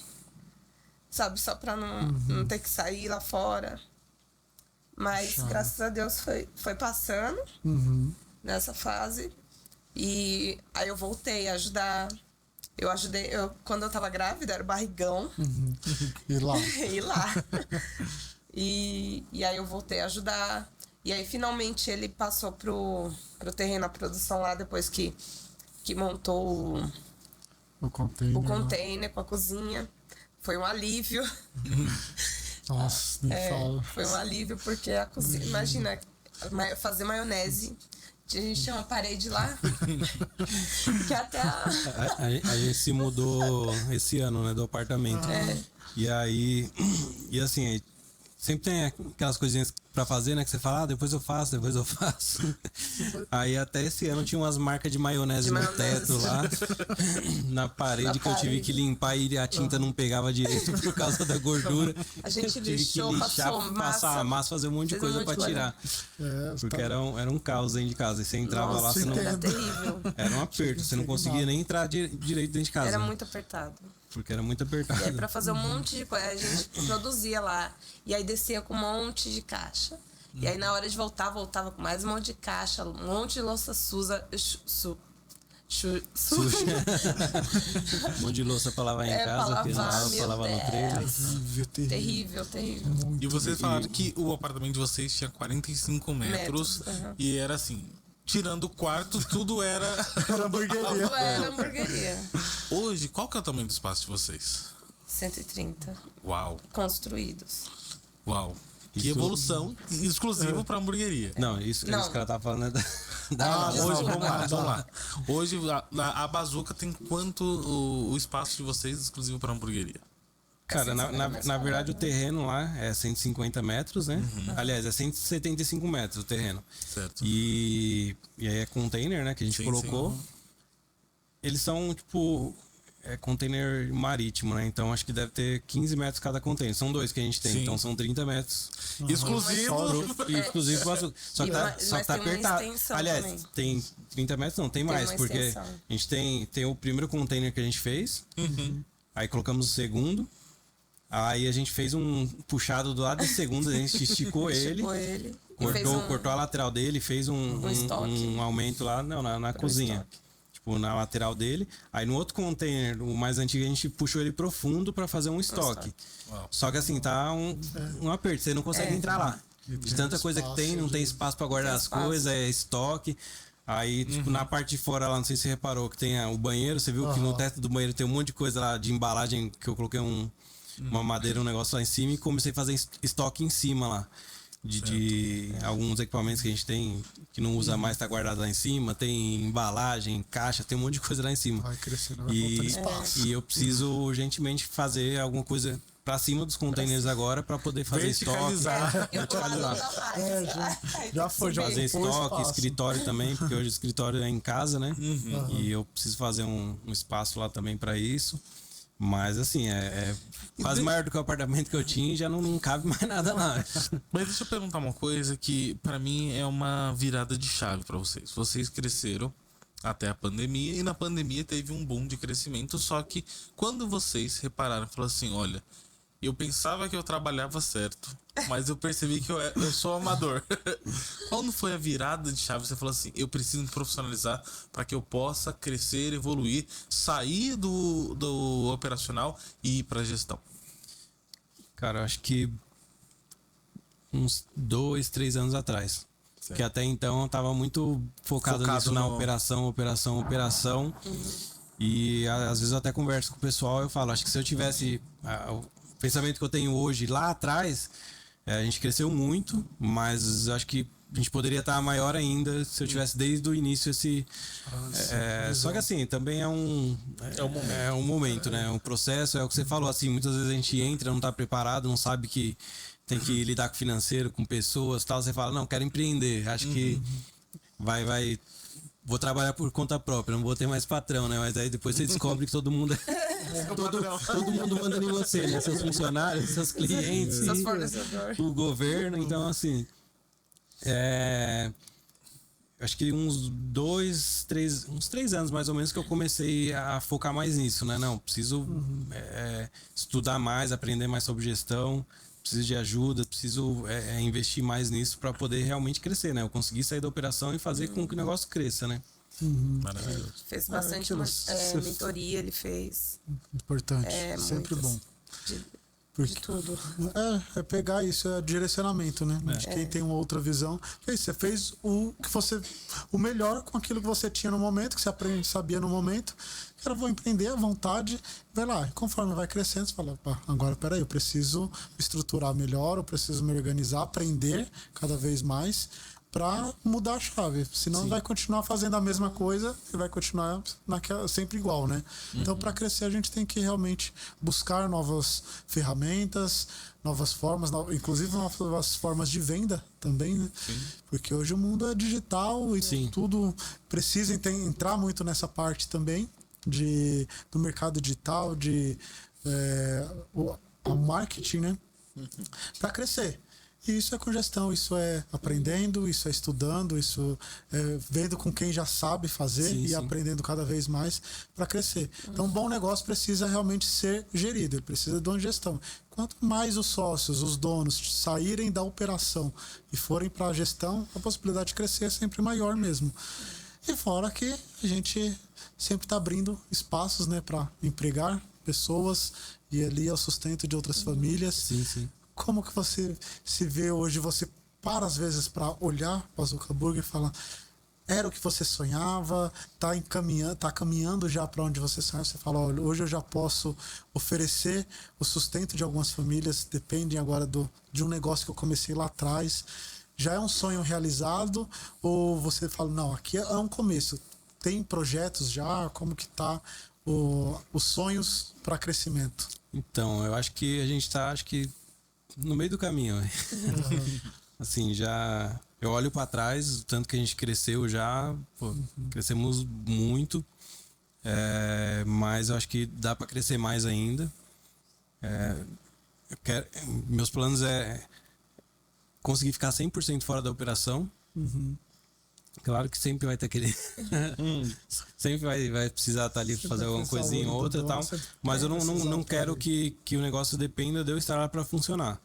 sabe, só pra não ter que sair lá fora. Mas graças a Deus foi passando nessa fase. E aí eu voltei a ajudar. Quando eu tava grávida, era o barrigão. E lá? E lá. E aí eu voltei a ajudar. E aí finalmente ele passou pro terreno, a produção lá, depois que montou o container com a cozinha. Foi um alívio. Nossa, nem fala. Foi um alívio, porque a cozinha... Imagina, fazer maionese. A gente tinha uma parede lá que até a gente se mudou esse ano, né, do apartamento. E aí, e assim, sempre tem aquelas coisinhas pra fazer, né, que você fala, depois eu faço. Aí até esse ano tinha umas marcas de maionese no teto lá, na parede, que eu tive que limpar e a tinta não pegava direito por causa da gordura. A gente tive lixou, que lixar, passar a massa, fazer um monte de coisa pra tirar. Porque era um caos dentro de casa. E você entrava lá, você não... Era terrível. Era um aperto, você não conseguia nem entrar direito dentro de casa. Era muito apertado. Porque era muito apertado. E aí, pra fazer um monte de coisa, a gente produzia lá. E aí descia com um monte de caixa. E aí na hora de voltava com mais um monte de caixa, um monte de louça suja. Um monte de louça pra lavar em casa, pra lavar no trailer. Terrível. E vocês falaram que o apartamento de vocês tinha 45 metros. E era assim, tirando o quarto, tudo era... Era hamburgueria. Tudo era hamburgueria. Hoje, qual que é o tamanho do espaço de vocês? 130. Uau. Construídos. Uau. Que evolução exclusiva pra hamburgueria. Não, isso que os caras tá falando é hoje, vamos lá. Hoje a bazuca tem quanto o espaço de vocês exclusivo pra hamburgueria? Cara, na verdade o terreno lá é 150 metros, né? Aliás, é 175 metros o terreno. Certo. E aí é container, né? Que a gente colocou. Sim. Eles são, tipo... container marítimo, né? Então acho que deve ter 15 metros cada container. São 2 que a gente tem, Sim. então são 30 metros. Exclusivo. Só que tá apertado. Aliás, também. tem 30 metros, não, tem mais, porque extensão. a gente tem o primeiro container que a gente fez, aí colocamos o segundo, aí a gente fez um puxado do lado do segundo, a gente esticou ele. Cortou a lateral dele, fez um aumento lá na cozinha. Na lateral dele. Aí no outro container, o mais antigo, a gente puxou ele profundo para fazer um estoque. Só que assim, tá um aperto, você não consegue entrar lá. De tanta coisa que tem, não tem espaço para guardar as coisas, é estoque. Aí, tipo, na parte de fora lá, não sei se você reparou, que tem o banheiro, você viu que no teto do banheiro tem um monte de coisa lá de embalagem, que eu coloquei uma madeira, um negócio lá em cima e comecei a fazer estoque em cima lá. De alguns equipamentos que a gente tem que não usa mais, tá guardado lá em cima, tem embalagem, caixa, tem um monte de coisa lá em cima. Vai crescendo, vai faltando espaço. E eu preciso urgentemente fazer alguma coisa pra cima dos containers agora pra poder fazer estoque. Verticalizar. Eu tô lá no Já foi, já Fazer foi estoque, espaço. escritório também, porque hoje o escritório é em casa, né? E eu preciso fazer um espaço lá também pra isso. Mas assim, é quase maior do que o apartamento que eu tinha e já não cabe mais nada lá. Mas deixa eu perguntar uma coisa que pra mim é uma virada de chave pra vocês. Vocês cresceram até a pandemia e na pandemia teve um boom de crescimento, só que quando vocês repararam, falaram assim, olha, eu pensava que eu trabalhava certo, mas eu percebi que eu sou amador. Quando foi a virada de chave, você falou assim, eu preciso me profissionalizar para que eu possa crescer, evoluir, sair do operacional e ir para gestão? Cara, eu acho que uns 2, 3 anos atrás. Porque até então eu tava muito focado nisso, na operação. E às vezes eu até converso com o pessoal e eu falo, acho que se eu tivesse o pensamento que eu tenho hoje lá atrás, a gente cresceu muito, mas acho que a gente poderia estar maior ainda se eu tivesse desde o início esse... só que assim, também é um momento, né? Um processo, é o que você falou, assim, muitas vezes a gente entra, não tá preparado, não sabe que tem que lidar com o financeiro, com pessoas, tal. Você fala, não, quero empreender. Acho que vou trabalhar por conta própria, não vou ter mais patrão, né? Mas aí depois você descobre que todo mundo todo mundo manda em você, né? Seus funcionários, seus clientes, Seus fornecedores. o governo. Então, assim, acho que uns 3 anos mais ou menos que eu comecei a focar mais nisso, né? Não, preciso estudar mais, aprender mais sobre gestão. Preciso de ajuda, preciso investir mais nisso para poder realmente crescer, né? Eu consegui sair da operação e fazer com que o negócio cresça, né? Maravilhoso. Fez bastante mentoria, ele fez. Importante, sempre muitas. bom. De tudo. É pegar isso, é direcionamento, né? De quem tem uma outra visão. E aí, você fez o melhor com aquilo que você tinha no momento, que você sabia no momento. Cara, vou empreender à vontade, vai lá. E conforme vai crescendo, você fala, agora peraí, eu preciso me estruturar melhor, eu preciso me organizar, aprender cada vez mais para mudar a chave. Senão vai continuar fazendo a mesma coisa e vai continuar sempre igual, né? Então, para crescer, a gente tem que realmente buscar novas ferramentas, novas formas, inclusive novas formas de venda também, né? Porque hoje o mundo é digital e tudo precisa entrar muito nessa parte também do mercado digital, o marketing, né? Para crescer. E isso é com gestão, isso é aprendendo, isso é estudando, isso é vendo com quem já sabe fazer aprendendo cada vez mais para crescer. Então, um bom negócio precisa realmente ser gerido, ele precisa de uma gestão. Quanto mais os sócios, os donos saírem da operação e forem para a gestão, a possibilidade de crescer é sempre maior mesmo. E fora que a gente sempre está abrindo espaços, né, para empregar pessoas e ali é o sustento de outras famílias. Sim. Como que você se vê hoje? Você para às vezes para olhar para o Bazooka Burger e falar, era o que você sonhava, tá caminhando já para onde você sonhava. Você fala, olha, hoje eu já posso oferecer o sustento de algumas famílias, dependem agora de um negócio que eu comecei lá atrás. Já é um sonho realizado? Ou você fala, não, aqui é um começo. Tem projetos já? Como que tá os sonhos para crescimento? Então, eu acho que a gente tá, no meio do caminho. Assim, já eu olho para trás, tanto que a gente cresceu já, crescemos muito, mas eu acho que dá para crescer mais ainda. Meus planos é conseguir ficar 100% fora da operação. Claro que sempre vai ter aquele... sempre vai precisar estar ali para fazer alguma coisinha ou outra e tal. Mas eu não quero que o negócio dependa de eu estar lá para funcionar.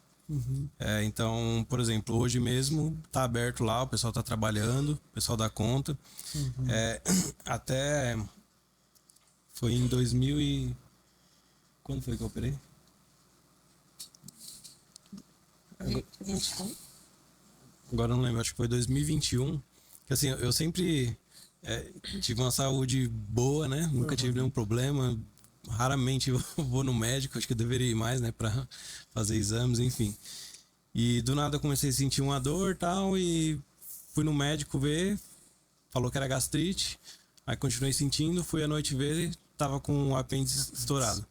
Então, por exemplo, hoje mesmo tá aberto lá, o pessoal tá trabalhando, o pessoal dá conta. Até foi em 2000 e... Quando foi que eu operei? 21. Agora eu não lembro, acho que foi 2021. Que assim, eu sempre tive uma saúde boa, né? Nunca tive nenhum problema. Raramente eu vou no médico, acho que eu deveria ir mais, né? Pra fazer exames, enfim. E do nada eu comecei a sentir uma dor e tal, e fui no médico ver, falou que era gastrite. Aí continuei sentindo, fui à noite ver, tava com o apêndice estourado.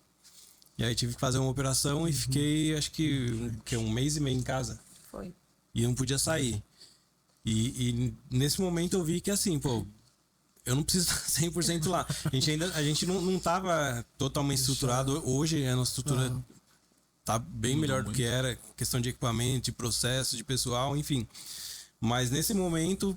E aí tive que fazer uma operação e fiquei, acho que um mês e meio em casa. Foi. E não podia sair. E nesse momento eu vi que assim, pô, eu não preciso estar 100% lá. A gente não tava totalmente estruturado. Hoje a nossa estrutura tá bem melhor do que era. Questão de equipamento, de processo, de pessoal, enfim. Mas nesse momento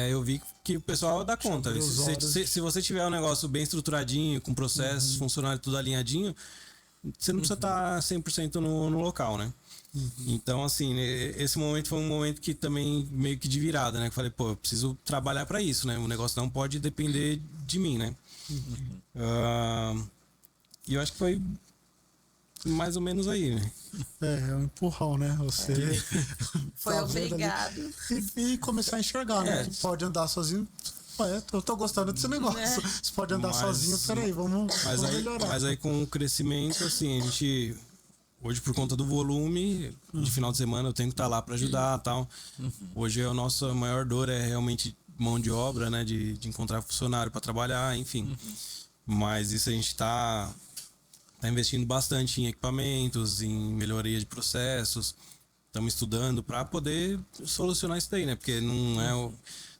eu vi que o pessoal dá conta. Se você tiver um negócio bem estruturadinho, com processos, funcionário tudo alinhadinho, você não precisa estar 100% no local, né? Então, assim, esse momento foi um momento que também meio que de virada, né? Que eu falei, pô, eu preciso trabalhar para isso, né? O negócio não pode depender de mim, né? E eu acho que foi mais ou menos aí, né? É um empurrão, né? Você Foi obrigado. E começar a enxergar, né? Que pode andar sozinho. Ué, eu tô gostando desse negócio. Você pode andar sozinho, peraí, vamos melhorar. Mas aí com o crescimento, assim, a gente... Hoje, por conta do volume, de final de semana eu tenho que estar lá para ajudar e tal. Hoje a nossa maior dor é realmente mão de obra, né? De encontrar funcionário para trabalhar, enfim. Mas isso a gente está investindo bastante em equipamentos, em melhoria de processos. Estamos estudando para poder solucionar isso daí, né? Porque não é...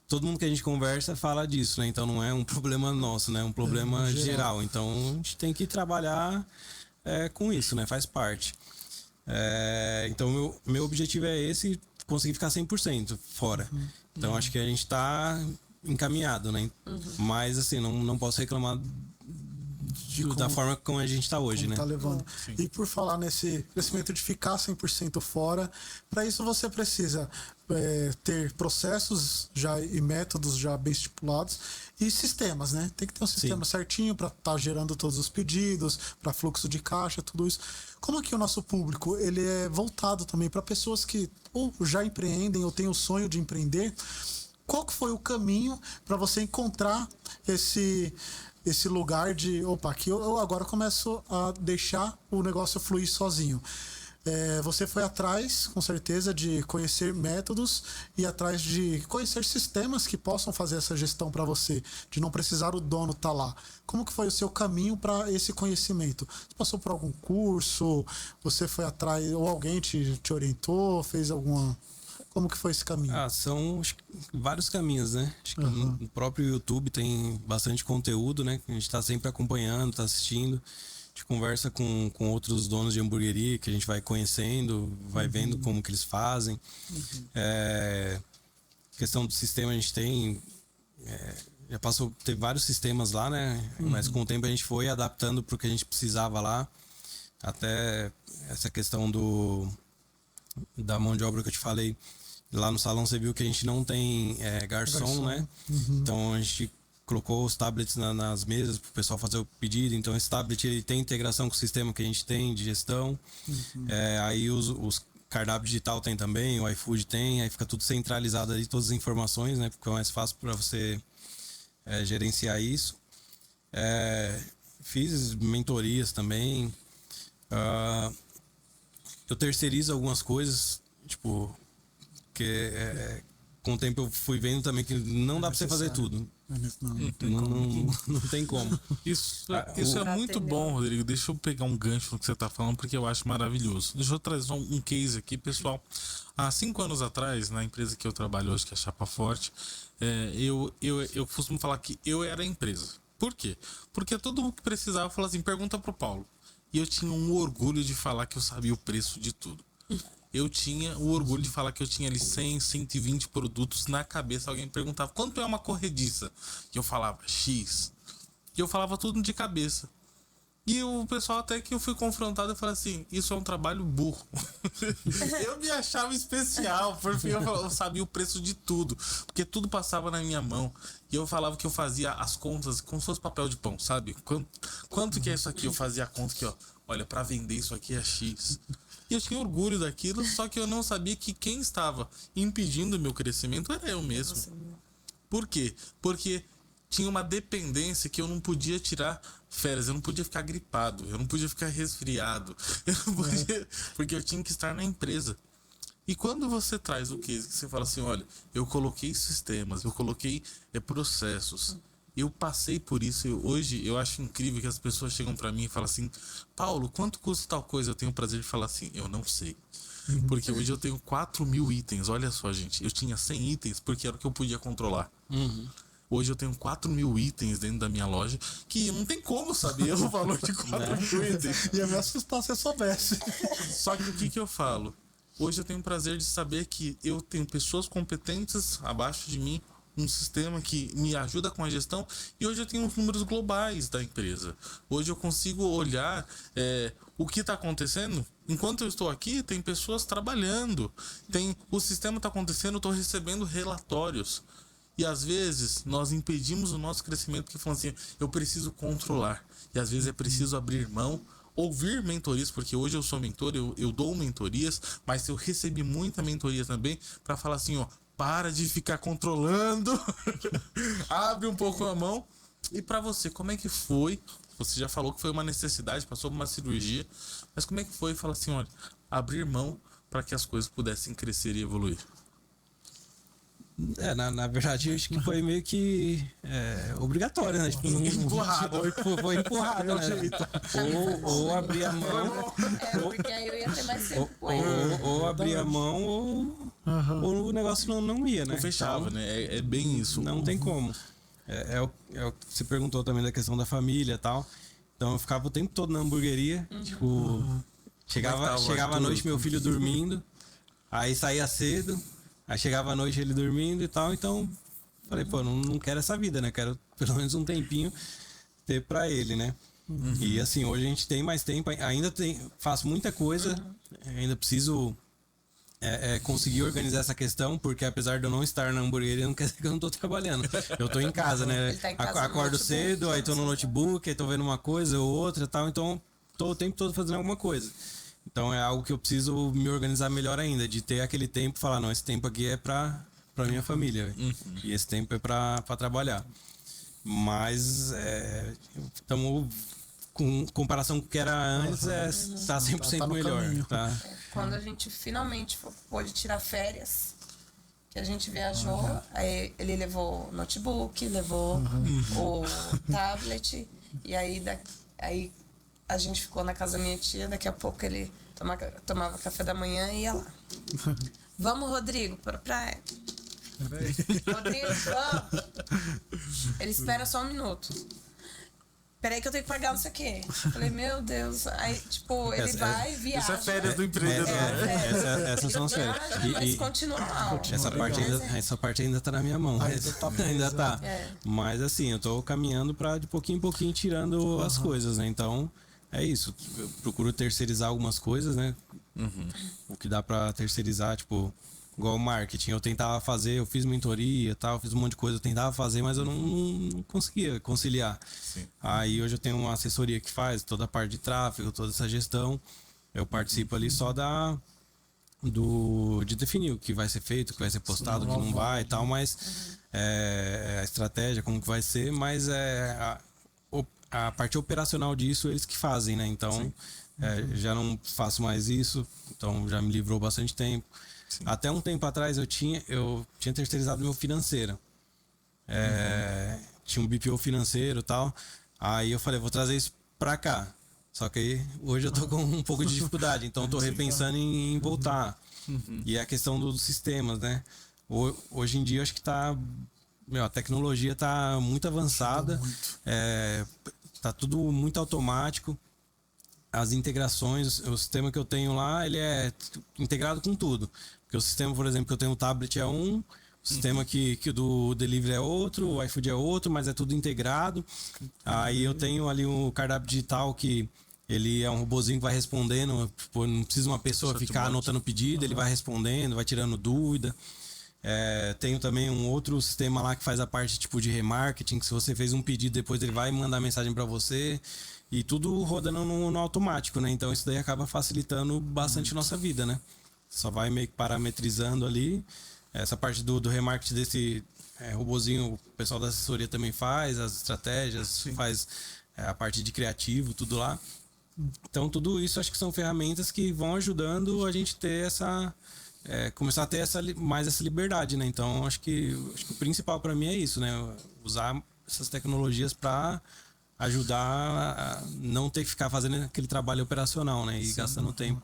Todo mundo que a gente conversa fala disso, né? Então não é um problema nosso, né? É um problema geral. Então a gente tem que trabalhar... com isso, né? Faz parte. Então, meu objetivo é esse, conseguir ficar 100% fora. Então, acho que a gente tá encaminhado, né? Mas, assim, não posso reclamar da forma como a gente tá hoje, né? Tá levando. E por falar nesse crescimento de ficar 100% fora, para isso você precisa ter processos já e métodos já bem estipulados e sistemas, né? Tem que ter um sistema certinho para estar gerando todos os pedidos, para fluxo de caixa, tudo isso. Como que o nosso público ele é voltado também para pessoas que ou já empreendem ou têm o sonho de empreender? Qual que foi o caminho para você encontrar esse lugar de, opa, aqui eu agora começo a deixar o negócio fluir sozinho? Você foi atrás, com certeza, de conhecer métodos e atrás de conhecer sistemas que possam fazer essa gestão para você, de não precisar o dono estar lá. Como que foi o seu caminho para esse conhecimento? Você passou por algum curso? Você foi atrás, ou alguém te orientou, fez alguma... Como que foi esse caminho? São vários caminhos, né? Acho que no próprio YouTube tem bastante conteúdo, né? A gente está sempre acompanhando, está assistindo. A gente conversa com outros donos de hamburgueria que a gente vai conhecendo, vai vendo como que eles fazem. Questão do sistema a gente tem... já teve vários sistemas lá, né? Mas com o tempo a gente foi adaptando para o que a gente precisava lá. Até essa questão da mão de obra que eu te falei. Lá no salão você viu que a gente não tem garçom, né? Então a gente colocou os tablets nas mesas para o pessoal fazer o pedido. Então esse tablet ele tem integração com o sistema que a gente tem de gestão. Aí os cardápio digital tem também, o iFood tem, aí fica tudo centralizado ali, todas as informações, né? Porque é mais fácil para você gerenciar isso. Fiz mentorias também. Eu terceirizo algumas coisas, tipo, que com o tempo eu fui vendo também que não dá pra você fazer tudo. Não tem como. Isso é muito bom, Rodrigo. Deixa eu pegar um gancho no que você tá falando, porque eu acho maravilhoso. Deixa eu trazer um case aqui, pessoal. Há 5 anos atrás, na empresa que eu trabalho hoje, que é a Chapa Forte, eu costumo falar que eu era a empresa. Por quê? Porque todo mundo que precisava falava assim, pergunta pro Paulo. E eu tinha um orgulho de falar que eu sabia o preço de tudo. Eu tinha o orgulho de falar que eu tinha ali 100, 120 produtos na cabeça. Alguém perguntava, quanto é uma corrediça? E eu falava, X. E eu falava tudo de cabeça. E o pessoal até que eu fui confrontado e falei assim, isso é um trabalho burro. Eu me achava especial, porque eu sabia o preço de tudo. Porque tudo passava na minha mão. E eu falava que eu fazia as contas como se fosse papel de pão, sabe? Quanto que é isso aqui? Eu fazia a conta que, ó, olha, pra vender isso aqui é X. E eu tinha orgulho daquilo, só que eu não sabia que quem estava impedindo o meu crescimento era eu mesmo. Por quê? Porque tinha uma dependência que eu não podia tirar férias, eu não podia ficar gripado, eu não podia ficar resfriado, eu não podia, porque eu tinha que estar na empresa. E quando você traz o case, que você fala assim, olha, eu coloquei sistemas, eu coloquei processos, Eu passei por isso. Hoje eu acho incrível que as pessoas chegam pra mim e falam assim: Paulo, quanto custa tal coisa? Eu tenho o prazer de falar assim: eu não sei. Porque hoje eu tenho 4.000 itens. Olha só, gente. Eu tinha 100 itens porque era o que eu podia controlar. Hoje eu tenho 4.000 itens dentro da minha loja que não tem como saber o valor de 4.000 itens. Ia me assustar se eu soubesse. Só que o que eu falo? Hoje eu tenho o prazer de saber que eu tenho pessoas competentes abaixo de mim, um sistema que me ajuda com a gestão, e hoje eu tenho os números globais da empresa. Hoje eu consigo olhar o que está acontecendo. Enquanto eu estou aqui, tem pessoas trabalhando, o sistema está acontecendo, eu estou recebendo relatórios. E às vezes nós impedimos o nosso crescimento porque falamos assim: eu preciso controlar. E às vezes é preciso abrir mão, ouvir mentorias, porque hoje eu sou mentor, eu dou mentorias, mas eu recebi muita mentoria também para falar assim: ó, para de ficar controlando, abre um pouco a mão. E para você, como é que foi? Você já falou que foi uma necessidade, passou por uma cirurgia, mas como é que foi? Fala assim: olha, abrir mão para que as coisas pudessem crescer e evoluir. Na verdade, eu acho que foi meio que obrigatório, né? Tipo, Empurrado. Foi empurrado, né? Ou abrir a mão. Porque aí eu ia ter mais tempo com ele. Ou abrir a mão, ou o negócio não ia, né? Não fechava, então, né? É bem isso. Não tem como. É o que você perguntou também da questão da família e tal. Então eu ficava o tempo todo na hamburgueria. Tipo, chegava à noite meu filho dormindo. Aí saía cedo. Aí chegava à noite ele dormindo e tal, então falei, pô, não quero essa vida, né? Quero pelo menos um tempinho ter pra ele, né? E assim, hoje a gente tem mais tempo, faço muita coisa, ainda preciso conseguir organizar essa questão, porque apesar de eu não estar na hamburgueria, não quer dizer que eu não tô trabalhando. Eu tô em casa, né? Ele tá em casa Acordo cedo, aí tô no notebook, aí tô vendo uma coisa ou outra e tal, então tô o tempo todo fazendo alguma coisa. Então é algo que eu preciso me organizar melhor ainda, de ter aquele tempo e falar, não, esse tempo aqui é pra minha família, e esse tempo é pra trabalhar. Mas estamos com comparação com o que era antes, tá 100% tá melhor. Tá? Quando a gente finalmente pôde tirar férias, que a gente viajou, aí ele levou o notebook, levou o tablet, e aí a gente ficou na casa da minha tia, daqui a pouco ele tomava café da manhã e ia lá. Vamos, Rodrigo, para a praia. Rodrigo, vamos. Ele espera só um minuto. Peraí que eu tenho que pagar não sei o quê. Falei, meu Deus. Aí, tipo, ele vai, viaja. Isso é férias do empreendedor. Essas são as férias. Mas continua mal. Essa parte ainda tá na minha mão. Ainda tá. Mas assim, eu tô caminhando pra de pouquinho em pouquinho tirando as coisas, né? Então, é isso. Eu procuro terceirizar algumas coisas, né? O que dá pra terceirizar, tipo, igual o marketing. Eu tentava fazer, eu fiz mentoria e tal, fiz um monte de coisa, eu tentava fazer, mas eu não conseguia conciliar. Sim. Aí hoje eu tenho uma assessoria que faz toda a parte de tráfego, toda essa gestão. Eu participo ali só de definir o que vai ser feito, o que vai ser postado, o que não vai e tal, mas a estratégia, como que vai ser, mas a parte operacional disso eles que fazem, né? Então já não faço mais isso, então já me livrou bastante tempo. Sim. Até um tempo atrás eu tinha terceirizado meu financeiro. Tinha um BPO financeiro e tal. Aí eu falei, vou trazer isso pra cá. Só que aí, hoje eu tô com um pouco de dificuldade, então eu tô repensando em voltar. E a questão dos sistemas, né? Hoje em dia eu acho que a tecnologia tá muito avançada. Tá tudo muito automático. As integrações, o sistema que eu tenho lá, ele é integrado com tudo. Porque o sistema, por exemplo, que eu tenho no tablet é um, o sistema que do delivery é outro, o iFood é outro, mas é tudo integrado. Aí eu tenho ali um cardápio digital que ele é um robozinho que vai respondendo, tipo, não precisa uma pessoa ficar anotando o pedido, ele vai respondendo, vai tirando dúvida. Tenho também um outro sistema lá que faz a parte tipo de remarketing, que se você fez um pedido, depois ele vai mandar mensagem para você. E tudo rodando no automático, né? Então isso daí acaba facilitando bastante nossa vida, né? Só vai meio que parametrizando ali. Essa parte do remarketing desse robozinho, o pessoal da assessoria também faz, as estratégias, faz a parte de criativo, tudo lá. Então tudo isso acho que são ferramentas que vão ajudando a gente ter começar a ter mais essa liberdade, né? Então acho que o principal para mim é isso, né? Usar essas tecnologias para ajudar a não ter que ficar fazendo aquele trabalho operacional, né? E gastando tempo.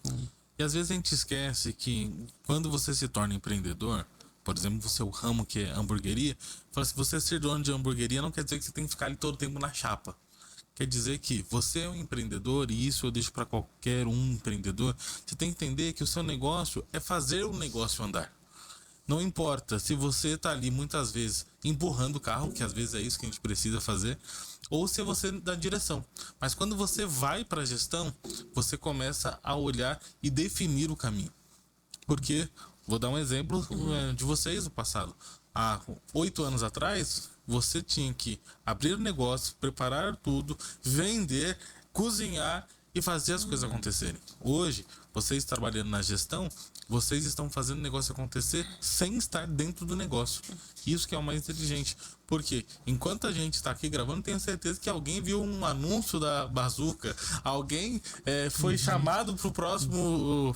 E às vezes a gente esquece que quando você se torna empreendedor, por exemplo, o seu ramo que é hamburgueria, fala assim, você ser dono de hamburgueria não quer dizer que você tem que ficar ali todo o tempo na chapa. Quer dizer que você é um empreendedor, e isso eu deixo para qualquer um empreendedor, você tem que entender que o seu negócio é fazer o negócio andar. Não importa se você está ali muitas vezes empurrando o carro, que às vezes é isso que a gente precisa fazer, ou se você dá direção. Mas quando você vai para a gestão, você começa a olhar e definir o caminho. Porque, vou dar um exemplo de vocês do passado. Há 8 anos atrás, você tinha que abrir o negócio, preparar tudo, vender, cozinhar e fazer as coisas acontecerem. Hoje, vocês trabalhando na gestão, vocês estão fazendo o negócio acontecer sem estar dentro do negócio. Isso que é o mais inteligente. Porque enquanto a gente está aqui gravando, tenho certeza que alguém viu um anúncio da Bazooka, alguém foi chamado para o próximo,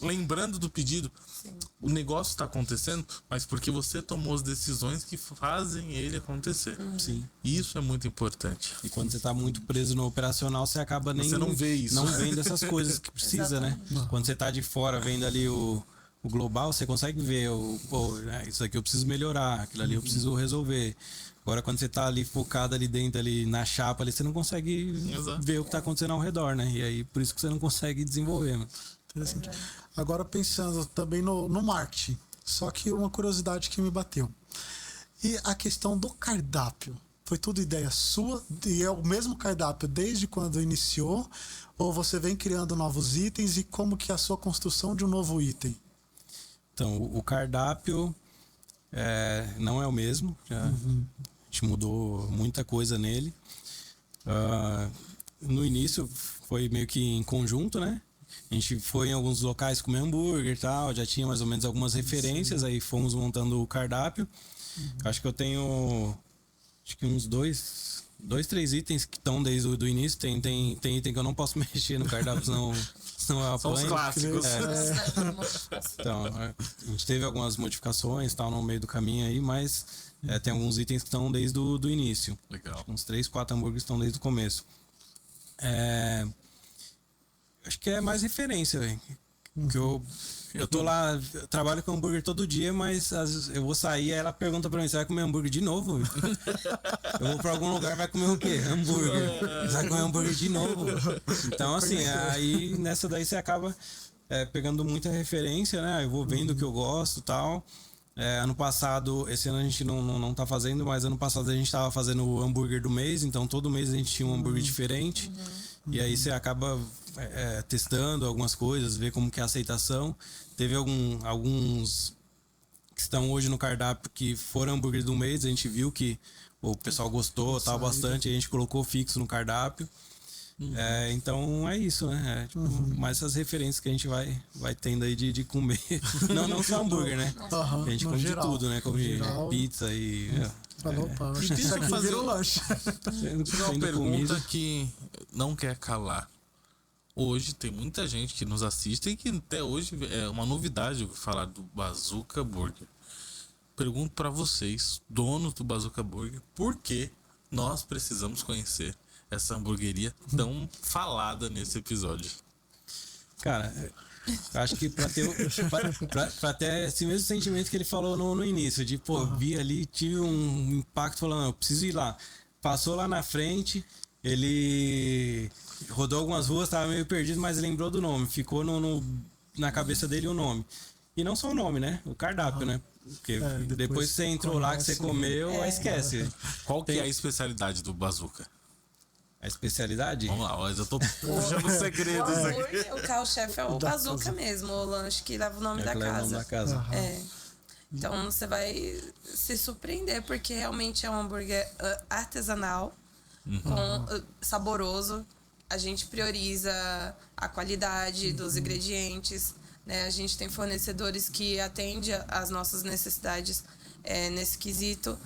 lembrando do pedido. Sim. O negócio está acontecendo, mas porque você tomou as decisões que fazem ele acontecer. Sim. Isso é muito importante. E quando você está muito preso no operacional, você acaba nem... Você não vê isso. Não vendo essas coisas que precisa, né? Quando você está de fora vendo ali o global, você consegue ver isso aqui eu preciso melhorar, aquilo ali eu preciso resolver. Agora, quando você tá ali focado ali dentro, ali na chapa, ali, você não consegue ver o que tá acontecendo ao redor, né? E aí, por isso que você não consegue desenvolver, né? Interessante. Agora, pensando também no marketing, só que uma curiosidade que me bateu. E a questão do cardápio? Foi tudo ideia sua? E é o mesmo cardápio desde quando iniciou? Ou você vem criando novos itens? E como que é a sua construção de um novo item? Então, o cardápio não é o mesmo. A gente mudou muita coisa nele. No início foi meio que em conjunto, né? A gente foi em alguns locais comer hambúrguer e tal, já tinha mais ou menos algumas referências, aí fomos montando o cardápio. Acho que eu tenho uns 3 itens que estão desde o início. Tem item que eu não posso mexer no cardápio, senão eu apanho. São os clássicos. Então, a gente teve algumas modificações tal, no meio do caminho aí, mas tem alguns itens que estão desde o início. Legal. Uns 3, 4 hambúrgueres estão desde o começo. Acho que é mais referência, velho. Que eu tô lá, eu trabalho com hambúrguer todo dia, mas eu vou sair, aí ela pergunta pra mim, você vai comer hambúrguer de novo? Eu vou pra algum lugar, vai comer o quê? Hambúrguer. Você vai comer hambúrguer de novo? Então, assim, aí nessa daí você acaba pegando muita referência, né? Eu vou vendo o que eu gosto e tal. Ano passado, esse ano a gente não tá fazendo, mas ano passado a gente tava fazendo o hambúrguer do mês, então todo mês a gente tinha um hambúrguer diferente. E aí você acaba testando algumas coisas, ver como que é a aceitação. Teve alguns que estão hoje no cardápio que foram hambúrguer do mês, a gente viu que o pessoal gostou, tal, bastante, a gente colocou fixo no cardápio. Então é isso, né? Mais essas referências que a gente vai tendo aí de comer. não só hambúrguer, né? A gente come geral, de tudo, né? Come pizza e... Pizza aqui virou lanche. Uma pergunta que não quer calar. Hoje tem muita gente que nos assiste e que até hoje é uma novidade falar do Bazooka Burger. Pergunto para vocês, donos do Bazooka Burger, por que nós precisamos conhecer essa hamburgueria tão falada nesse episódio? Cara, eu acho que pra ter esse mesmo sentimento que ele falou no início, de vi ali, tive um impacto falando, eu preciso ir lá. Passou lá na frente, ele rodou algumas ruas, tava meio perdido, mas lembrou do nome, ficou na cabeça dele o nome. E não só o nome, né? O cardápio, né? Porque depois que você entrou lá, que você comeu, esquece. Qual que é a especialidade do Bazooka? A especialidade? Vamos lá, eu tô puxando segredos aqui. O carro-chefe é o Bazooka mesmo, o lanche que leva o nome da casa. O nome da casa. Então você vai se surpreender, porque realmente é um hambúrguer artesanal, saboroso. A gente prioriza a qualidade dos ingredientes, né? A gente tem fornecedores que atendem às nossas necessidades nesse quesito.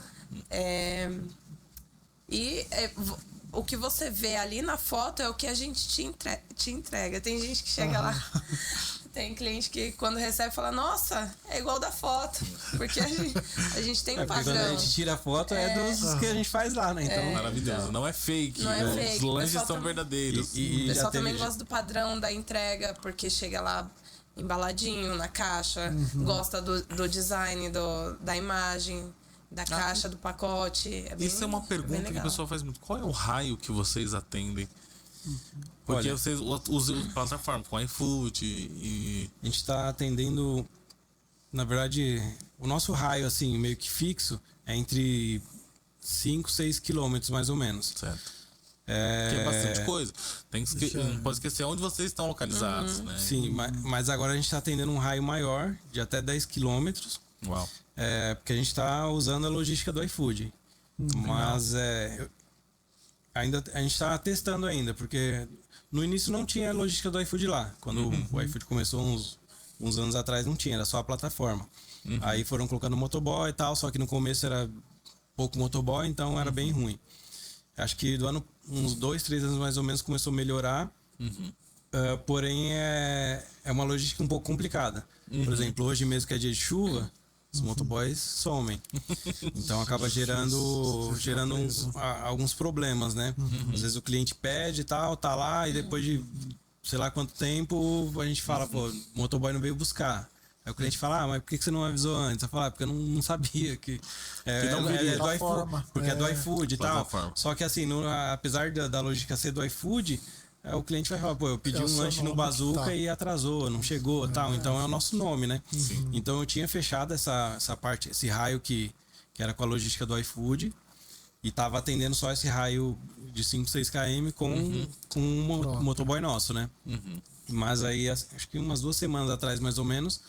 O que você vê ali na foto é o que a gente te entrega. Tem gente que chega lá, Tem cliente que quando recebe fala, nossa, é igual da foto. Porque a gente tem um Porque padrão. quando a gente tira a foto é dos que a gente faz lá, né? Então, Maravilhoso. Não é fake. Não é Os fake. O lanches pessoal são verdadeiros. O já pessoal também teve- gosta do padrão da entrega, porque chega lá embaladinho na caixa, gosta do design da imagem, da caixa, do pacote. Isso é uma pergunta que o pessoal faz muito. Qual é o raio que vocês atendem? Porque Olha, vocês usam plataforma com iFood e... a gente está atendendo, na verdade, o nosso raio, assim, meio que fixo, é entre 5, 6 quilômetros, mais ou menos. Certo. Que é bastante coisa. Não pode esquecer onde vocês estão localizados, né? Sim, mas agora a gente está atendendo um raio maior, de até 10 quilômetros, Uau. porque a gente está usando a logística do iFood. Mas ainda a gente está testando ainda, porque no início não tinha a logística do iFood lá. Quando o iFood começou uns anos atrás, não tinha, era só a plataforma. Aí foram colocando motoboy e tal, só que no começo era pouco motoboy, então era bem ruim. Acho que do ano, uns 2, 3 anos mais ou menos, começou a melhorar. Porém, é uma logística um pouco complicada. Por exemplo, hoje mesmo que é dia de chuva, os motoboys somem. Então acaba gerando alguns problemas, né? Às vezes o cliente pede e tal, tá lá, e depois de sei lá quanto tempo a gente fala, pô, o motoboy não veio buscar. Aí o cliente fala, mas por que você não avisou antes? Eu falo, porque eu não sabia que é do iFood, porque é do iFood e tal. Só que assim, apesar da logística ser do iFood, o cliente vai falar, pô, eu pedi um lanche no Bazooka e atrasou, não chegou e tal. Então é o nosso nome, né? Então eu tinha fechado essa parte, esse raio que era com a logística do iFood. E tava atendendo só esse raio de 5, 6 km com um motoboy nosso, né? Mas aí, acho que umas 2 semanas atrás, mais ou menos,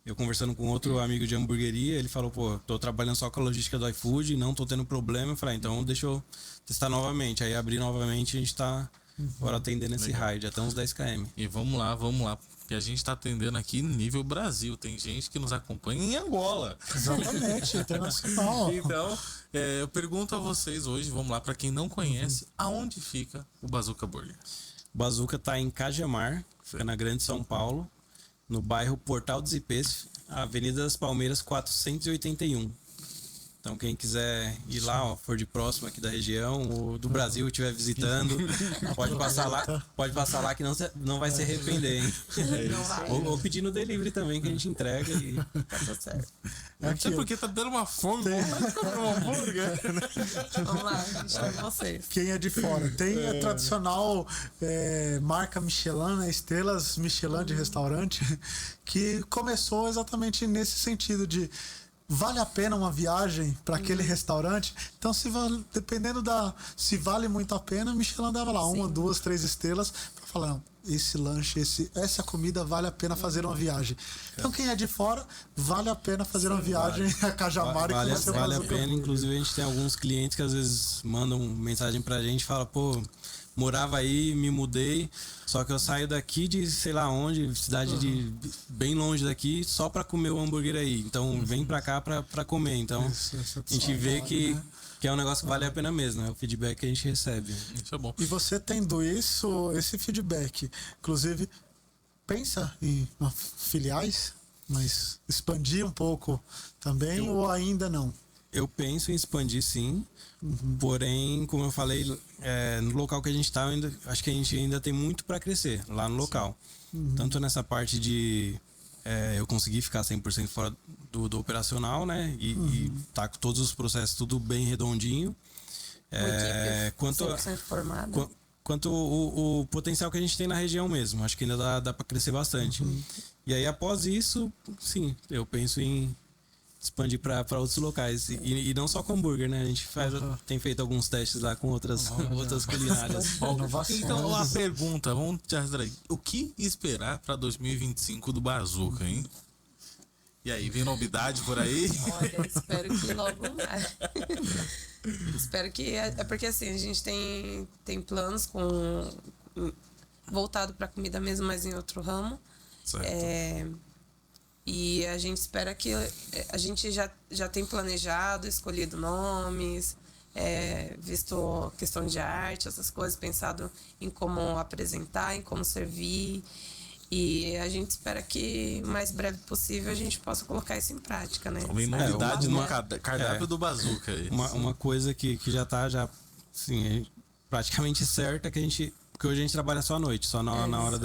eu conversando com outro amigo de hamburgueria, ele falou, pô, tô trabalhando só com a logística do iFood, não tô tendo problema. Eu falei, então deixa eu testar novamente. Aí abri novamente, a gente tá agora atendendo esse raio de até uns 10 km. E vamos lá. Porque a gente tá atendendo aqui nível Brasil. Tem gente que nos acompanha em Angola. Exatamente, internacional. Então, eu pergunto a vocês hoje, vamos lá, para quem não conhece, aonde fica o Bazooka Burger? O Bazooka tá em Cajamar, fica na Grande São Paulo, no bairro Portal dos Ipês, Avenida das Palmeiras 481. Então quem quiser ir lá, ó, for de próximo aqui da região ou do Brasil e estiver visitando, pode passar lá que não vai se arrepender, hein? Ou pedir no delivery também que a gente entrega e Tá tudo certo. Até porque tá dando uma fome, vontade de comer um hambúrguer. Vamos lá, a gente chama vocês. Quem é de fora? Tem a tradicional marca Michelin, né? Estrelas Michelin de restaurante, que começou exatamente nesse sentido de vale a pena uma viagem para aquele restaurante? Então, dependendo se vale muito a pena, Michelin dava lá 1, 2, 3 estrelas para falar, não, esse lanche, essa comida vale a pena fazer uma viagem. Então, quem é de fora, vale a pena fazer uma viagem a Cajamar. Vale a pena. Inclusive, a gente tem alguns clientes que às vezes mandam mensagem pra gente e falam, pô, morava aí, me mudei, só que eu saio daqui de sei lá onde, cidade bem longe daqui, só pra comer o hambúrguer aí. Então vem pra cá pra comer. Então a gente vê que é um negócio que vale a pena mesmo, é o feedback que a gente recebe. Isso é bom. E você tendo esse feedback, inclusive, pensa em filiais, mas expandir um pouco também ou ainda não? Eu penso em expandir sim, porém, como eu falei, no local que a gente está, acho que a gente ainda tem muito para crescer lá no local. Tanto nessa parte de eu conseguir ficar 100% fora do operacional, né? E tá com todos os processos tudo bem redondinho. Quanto 100% formada. Quanto o potencial que a gente tem na região mesmo. Acho que ainda dá para crescer bastante. E aí, após isso, sim, eu penso em expandir para outros locais. E não só com hambúrguer, né? A gente tem feito alguns testes lá com outras culinárias. Então, a pergunta, vamos trazer aí. O que esperar para 2025 do Bazooka, hein? E aí, vem novidade por aí? Olha, espero que logo mais. Espero que... É porque assim, a gente tem planos voltado para comida mesmo, mas em outro ramo. Certo. E a gente espera que... A gente já tem planejado, escolhido nomes, visto questão de arte, essas coisas, pensado em como apresentar, em como servir. E a gente espera que o mais breve possível a gente possa colocar isso em prática, né? Vem novidade no cardápio do Bazooka. Uma coisa que já tá assim, praticamente certa, que hoje a gente trabalha só à noite, só na hora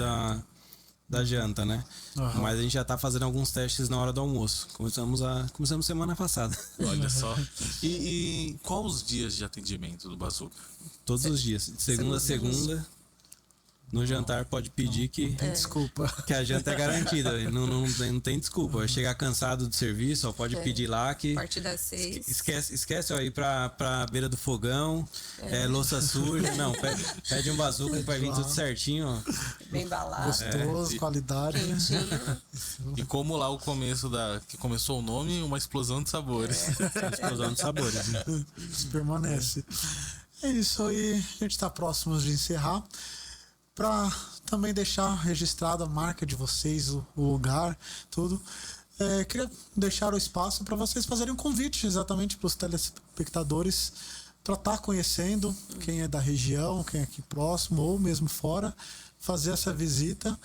da janta, né? Uhum. Mas a gente já tá fazendo alguns testes na hora do almoço. Começamos semana passada. Olha só. E quais os dias de atendimento do Bazooka? Todos os dias, de segunda a segunda. No jantar pode pedir que Desculpa. que a janta é garantida. Não tem desculpa. Vai chegar cansado do serviço, ó, pode pedir lá que A partir das 6. esquece ó, ir pra beira do fogão, louça suja. Não, pede um Bazooka que vai vir tudo certinho, ó. Bem embalado. Gostoso, qualidade. E como lá o começo que começou o nome, uma explosão de sabores. Explosão de sabores, né? Isso permanece. É isso aí. A gente está próximo de encerrar. Para também deixar registrada a marca de vocês, o lugar, tudo. Queria deixar o espaço para vocês fazerem um convite exatamente para os telespectadores para estar conhecendo quem é da região, quem é aqui próximo ou mesmo fora, fazer essa visita,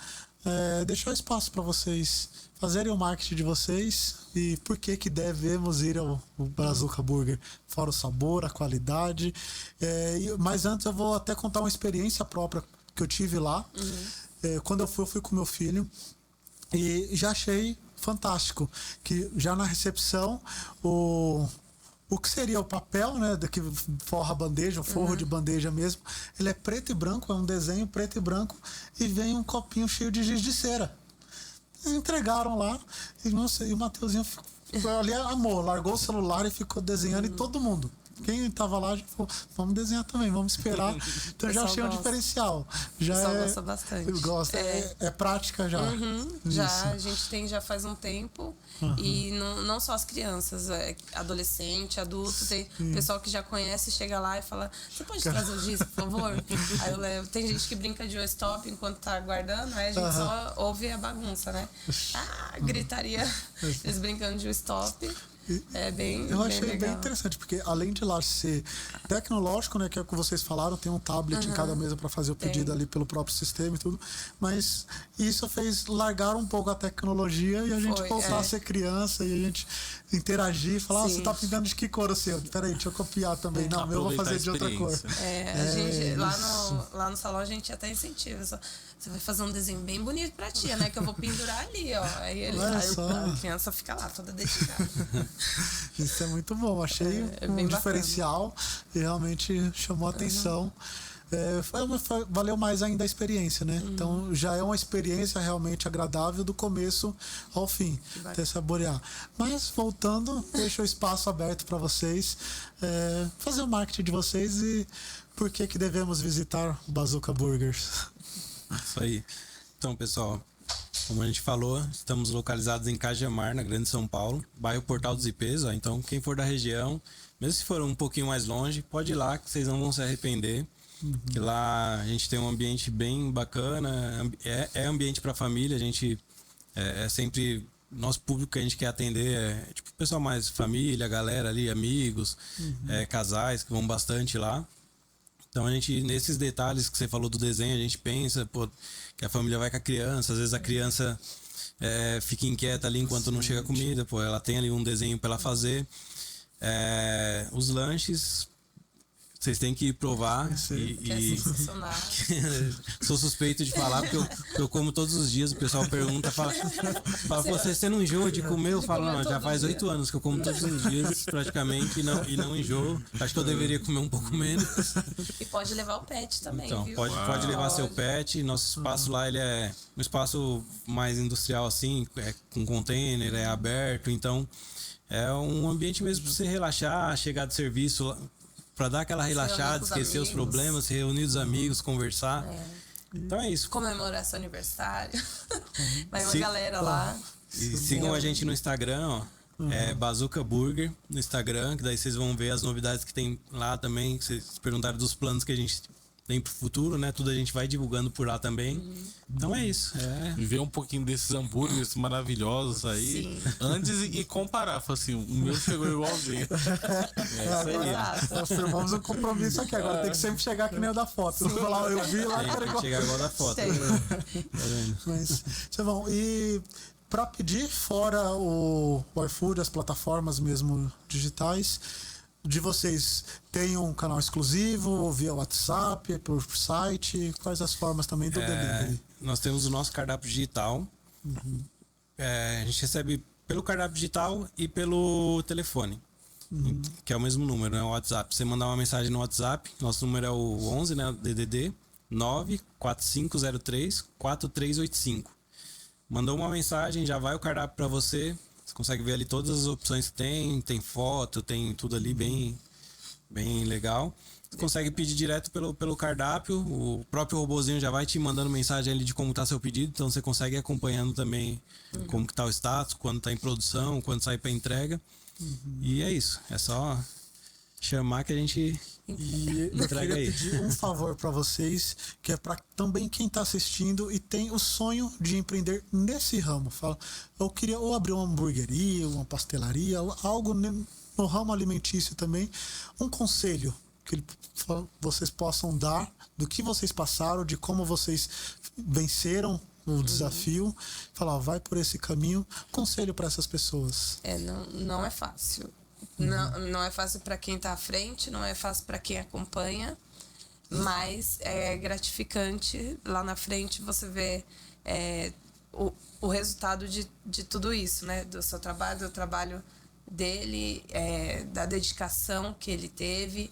deixar o espaço para vocês fazerem o marketing de vocês e por que devemos ir ao Bazooka Burger, fora o sabor, a qualidade. Mas antes eu vou até contar uma experiência própria que eu tive lá. Quando eu fui com meu filho e já achei fantástico que já na recepção o que seria o papel, né, que forra a bandeja, o forro de bandeja mesmo, ele é preto e branco, é um desenho preto e branco e vem um copinho cheio de giz de cera. Entregaram lá e, nossa, e o Mateuzinho ali amor, largou o celular e ficou desenhando e todo mundo. Quem estava lá já falou, vamos desenhar também, vamos esperar. Então eu já achei um diferencial. O pessoal gosta bastante. Gosta, é prática já. Já, a gente já faz um tempo. E não só as crianças, adolescente, adulto, tem pessoal que já conhece, chega lá e fala, você pode trazer o giz, por favor? Aí eu levo. Tem gente que brinca de stop enquanto tá aguardando, aí a gente só ouve a bagunça, né? Gritaria, eles brincando de stop. É bem Eu achei legal. bem interessante, porque além de lá ser tecnológico, né, que é o que vocês falaram, tem um tablet em cada mesa para fazer o pedido ali pelo próprio sistema e tudo, mas isso fez largar um pouco a tecnologia e a gente voltar a ser criança e a gente interagir e falar, você tá pintando de que cor o seu? Peraí, deixa eu copiar também. Não, eu vou fazer de outra cor. A gente, lá no salão a gente até incentiva. Você vai fazer um desenho bem bonito pra tia, né? Que eu vou pendurar ali, ó. Aí a criança fica lá, toda dedicada. Isso é muito bom. Achei um diferencial e realmente chamou a atenção. Valeu mais ainda a experiência, né? Então já é uma experiência realmente agradável do começo ao fim, até saborear. Mas voltando, deixa o espaço aberto para vocês fazer o marketing de vocês e por que devemos visitar o Bazooka Burgers. Isso aí. Então, pessoal, como a gente falou, estamos localizados em Cajamar, na Grande São Paulo, bairro Portal dos Ipês. Então, quem for da região, mesmo se for um pouquinho mais longe, pode ir lá que vocês não vão se arrepender. Que lá a gente tem um ambiente bem bacana, é ambiente para família, a gente sempre, nosso público que a gente quer atender é tipo pessoal mais família, galera ali, amigos, casais que vão bastante lá. Então a gente, nesses detalhes que você falou do desenho, a gente pensa, que a família vai com a criança, às vezes a criança fica inquieta ali enquanto não chega a comida, ela tem ali um desenho para ela fazer. Os lanches, vocês têm que provar. Que é sensacional. Sou suspeito de falar, porque eu como todos os dias, o pessoal pergunta, fala você não enjoa de comer? Eu falo, não, já faz 8 anos que eu como todos os dias, praticamente, e não enjoo. Acho que eu deveria comer um pouco menos. E pode levar o pet também, então, viu? Pode levar seu pet. Nosso espaço lá, ele é um espaço mais industrial, assim, com container, é aberto, então é um ambiente mesmo para você relaxar, chegar de serviço para dar aquela relaxada, esquecer os problemas, se reunir os amigos, conversar. Então é isso. Comemorar seu aniversário. Vai uma galera lá. E sigam a gente no Instagram, ó. Bazooka Burger no Instagram, que daí vocês vão ver as novidades que tem lá também. Que vocês perguntaram dos planos que a gente nem pro futuro, né? Tudo a gente vai divulgando por lá também. Então é isso. Viver um pouquinho desses hambúrgueres maravilhosos aí. Sim. Antes e comparar. Falar assim, o meu chegou igualzinho. Exato. Nós firmamos um compromisso aqui. Agora tem que sempre chegar que nem o da foto. Não falar, eu vi lá, Tem que chegar igual da foto. Tem. Mas, isso é bom. E para pedir, fora o iFood, as plataformas mesmo digitais, de vocês tem um canal exclusivo, ou via WhatsApp, por site? Quais as formas também do delivery? Nós temos o nosso cardápio digital. A gente recebe pelo cardápio digital e pelo telefone. Que é o mesmo número, né? O WhatsApp. Você mandar uma mensagem no WhatsApp, nosso número é o 11, né? DDD 94503-4385. Mandou uma mensagem, já vai o cardápio para você. Você consegue ver ali todas as opções que tem foto, tem tudo ali bem legal. Você consegue pedir direto pelo cardápio, o próprio robozinho já vai te mandando mensagem ali de como está seu pedido, então você consegue ir acompanhando também como que tá o status, quando está em produção, quando sai para entrega. E é isso, é só chamar que a gente E eu entrega queria aí. pedir um favor para vocês, que é para também quem está assistindo e tem o sonho de empreender nesse ramo. Fala, eu queria ou abrir uma hamburgueria, uma pastelaria, algo no ramo alimentício também. Um conselho que vocês possam dar do que vocês passaram, de como vocês venceram o desafio. Falar, ó, vai por esse caminho. Conselho para essas pessoas. Não é fácil. Não é fácil para quem está à frente, não é fácil para quem acompanha, mas é gratificante lá na frente você ver o resultado de tudo isso, né? Do seu trabalho, do trabalho dele, da dedicação que ele teve.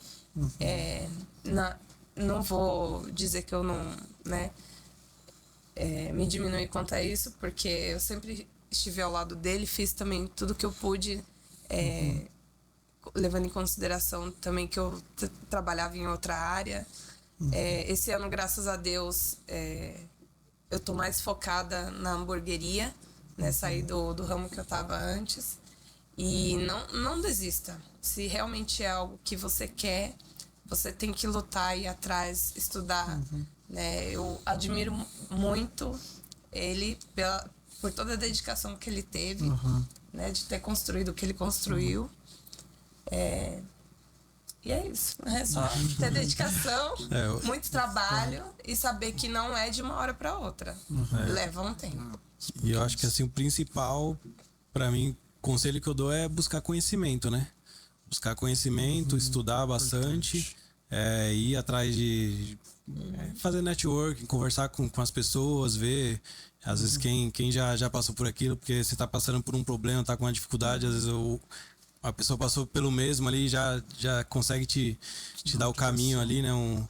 Não vou dizer que eu não, né, me diminui quanto a isso, porque eu sempre estive ao lado dele, fiz também tudo que eu pude, levando em consideração também que eu trabalhava em outra área. Esse ano, graças a Deus, eu tô mais focada na hamburgueria, né? Saí do ramo que eu estava antes. E não desista. Se realmente é algo que você quer, você tem que lutar, ir atrás, estudar. Né? Eu admiro muito ele por toda a dedicação que ele teve, né? De ter construído o que ele construiu. E é isso. É só ter dedicação, muito trabalho e saber que não é de uma hora para outra. Leva um tempo. E eu acho que assim, o principal, para mim, conselho que eu dou é buscar conhecimento, né? Buscar conhecimento, estudar bastante, ir atrás de fazer networking, conversar com as pessoas, ver às vezes quem já passou por aquilo, porque você tá passando por um problema, tá com uma dificuldade, às vezes a pessoa passou pelo mesmo ali, já consegue te dar o caminho ali, né? Um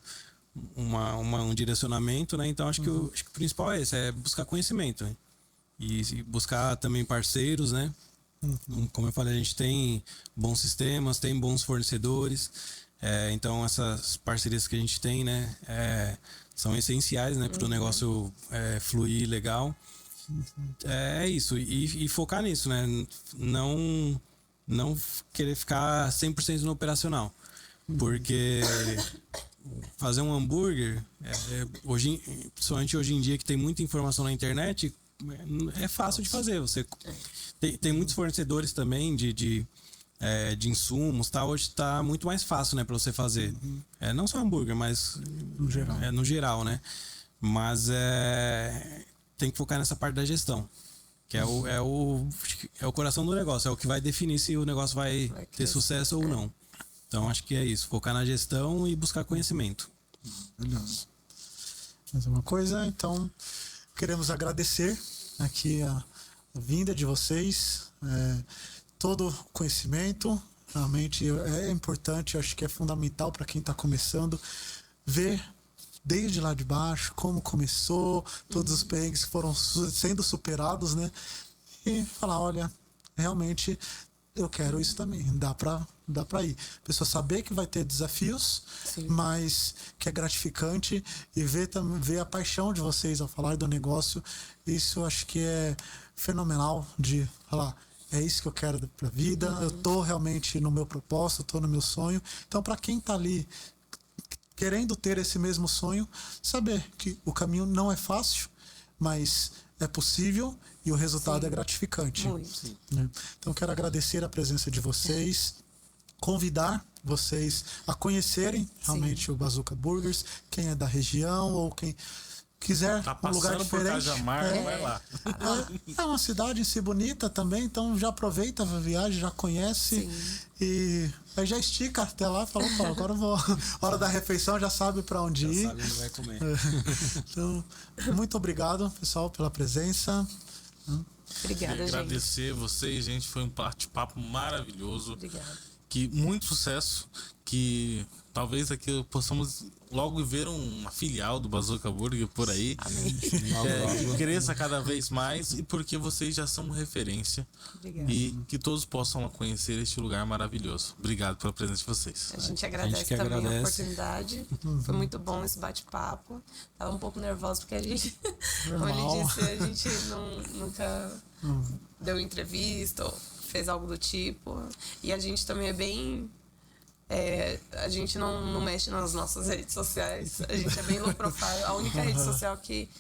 direcionamento, né? Então acho que o principal é esse, é buscar conhecimento, né? E buscar também parceiros, né? Como eu falei, a gente tem bons sistemas, tem bons fornecedores, então essas parcerias que a gente tem, né? São essenciais, né? Para o negócio fluir legal. É isso, e focar nisso, né? Não querer ficar 100% no operacional. Porque fazer um hambúrguer, principalmente hoje em dia que tem muita informação na internet, é fácil de fazer. Você tem muitos fornecedores também de insumos, tá? Hoje está muito mais fácil, né, para você fazer. Não só hambúrguer, mas no geral, né? Mas tem que focar nessa parte da gestão, que é o coração do negócio, é o que vai definir se o negócio vai ter sucesso ou não. Então acho que é isso, focar na gestão e buscar conhecimento. Beleza. Mais uma coisa, então queremos agradecer aqui a vinda de vocês, todo o conhecimento, realmente é importante, acho que é fundamental para quem está começando ver desde lá de baixo como começou, todos os perrengues que foram sendo superados, né? E falar, olha, realmente eu quero isso também, dá pra ir. A pessoa saber que vai ter desafios, mas que é gratificante, e ver a paixão de vocês ao falar do negócio, isso eu acho que é fenomenal, de falar, é isso que eu quero pra vida, eu tô realmente no meu propósito, eu tô no meu sonho. Então, para quem tá ali querendo ter esse mesmo sonho, saber que o caminho não é fácil, mas é possível e o resultado é gratificante. Muito. Né? Então, quero agradecer a presença de vocês, convidar vocês a conhecerem realmente o Bazooka Burgers, quem é da região ou quem quiser Tá um lugar passando por diferente. Cajamar, vai lá. É uma cidade em si bonita também, então já aproveita a viagem, já conhece e aí já estica até lá e fala, opa, agora eu vou. Hora da refeição já sabe para onde Já ir. sabe onde vai comer. Então, muito obrigado, pessoal, pela presença. Obrigada, Queria gente. agradecer vocês, gente. Foi um bate-papo maravilhoso. Obrigada. Que muito sucesso, que talvez aqui possamos logo ver uma filial do Bazooka Burger por aí. Que cresça cada vez mais e porque vocês já são referência. Obrigada. E que todos possam conhecer este lugar maravilhoso. Obrigado pela presença de vocês. A gente agradece que também a agradece. oportunidade. Foi muito bom esse bate-papo. Tava um pouco nervosa porque a gente, como Normal. ele disse, a gente nunca deu entrevista ou fez algo do tipo. E a gente também é bem... a gente não mexe nas nossas redes sociais. A gente é bem low profile. A única rede social que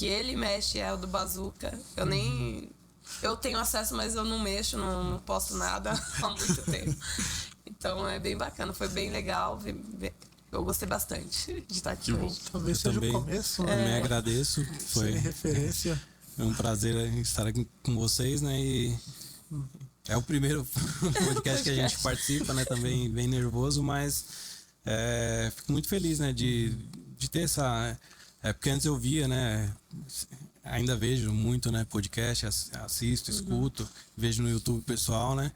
ele mexe é o do Bazooka. Eu tenho acesso, mas eu não mexo, não posto nada há muito tempo. Então é bem bacana, foi bem legal. Eu gostei bastante de estar aqui hoje. Talvez seja o começo, Também né? agradeço. Foi Sem referência. um prazer estar aqui com vocês, né? E é o primeiro podcast que a gente participa, né? Também bem nervoso, mas fico muito feliz, né? De ter essa... porque antes eu via, né? Ainda vejo muito, né? Podcast, assisto, escuto, vejo no YouTube pessoal, né?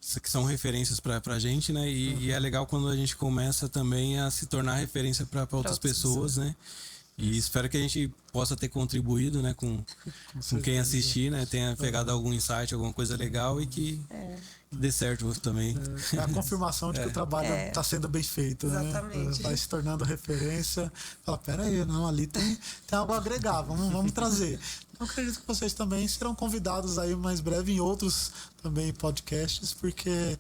Isso que são referências pra gente, né? E é legal quando a gente começa também a se tornar referência para outras pessoas, né? E espero que a gente possa ter contribuído, né, com quem assistir, né, tenha pegado algum insight, alguma coisa legal e que dê certo também. É a confirmação de que o trabalho está sendo bem feito, né? Exatamente. Vai se tornando referência. Fala, peraí, não, ali tem algo a agregar, vamos trazer. Eu acredito que vocês também serão convidados aí mais breve em outros também podcasts, porque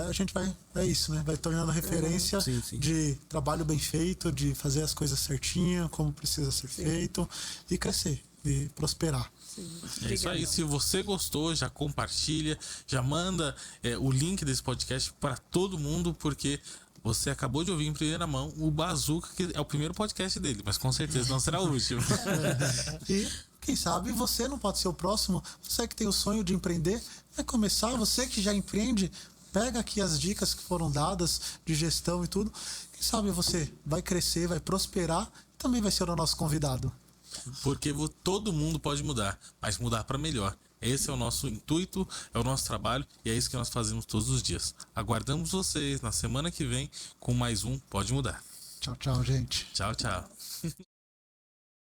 a gente é isso, né? Vai tornando referência Sim. de trabalho bem feito, de fazer as coisas certinho, como precisa ser feito e crescer e prosperar. É isso aí. Se você gostou, já compartilha, já manda o link desse podcast para todo mundo, porque você acabou de ouvir em primeira mão o Bazooka, que é o primeiro podcast dele, mas com certeza não será o último. E quem sabe você não pode ser o próximo. Você que tem o sonho de empreender, vai começar. Você que já empreende, pega aqui as dicas que foram dadas de gestão e tudo. Quem sabe você vai crescer, vai prosperar, também vai ser o nosso convidado. Porque todo mundo pode mudar, mas mudar para melhor. Esse é o nosso intuito, é o nosso trabalho e é isso que nós fazemos todos os dias. Aguardamos vocês na semana que vem com mais um Pode Mudar. Tchau, tchau, gente. Tchau, tchau.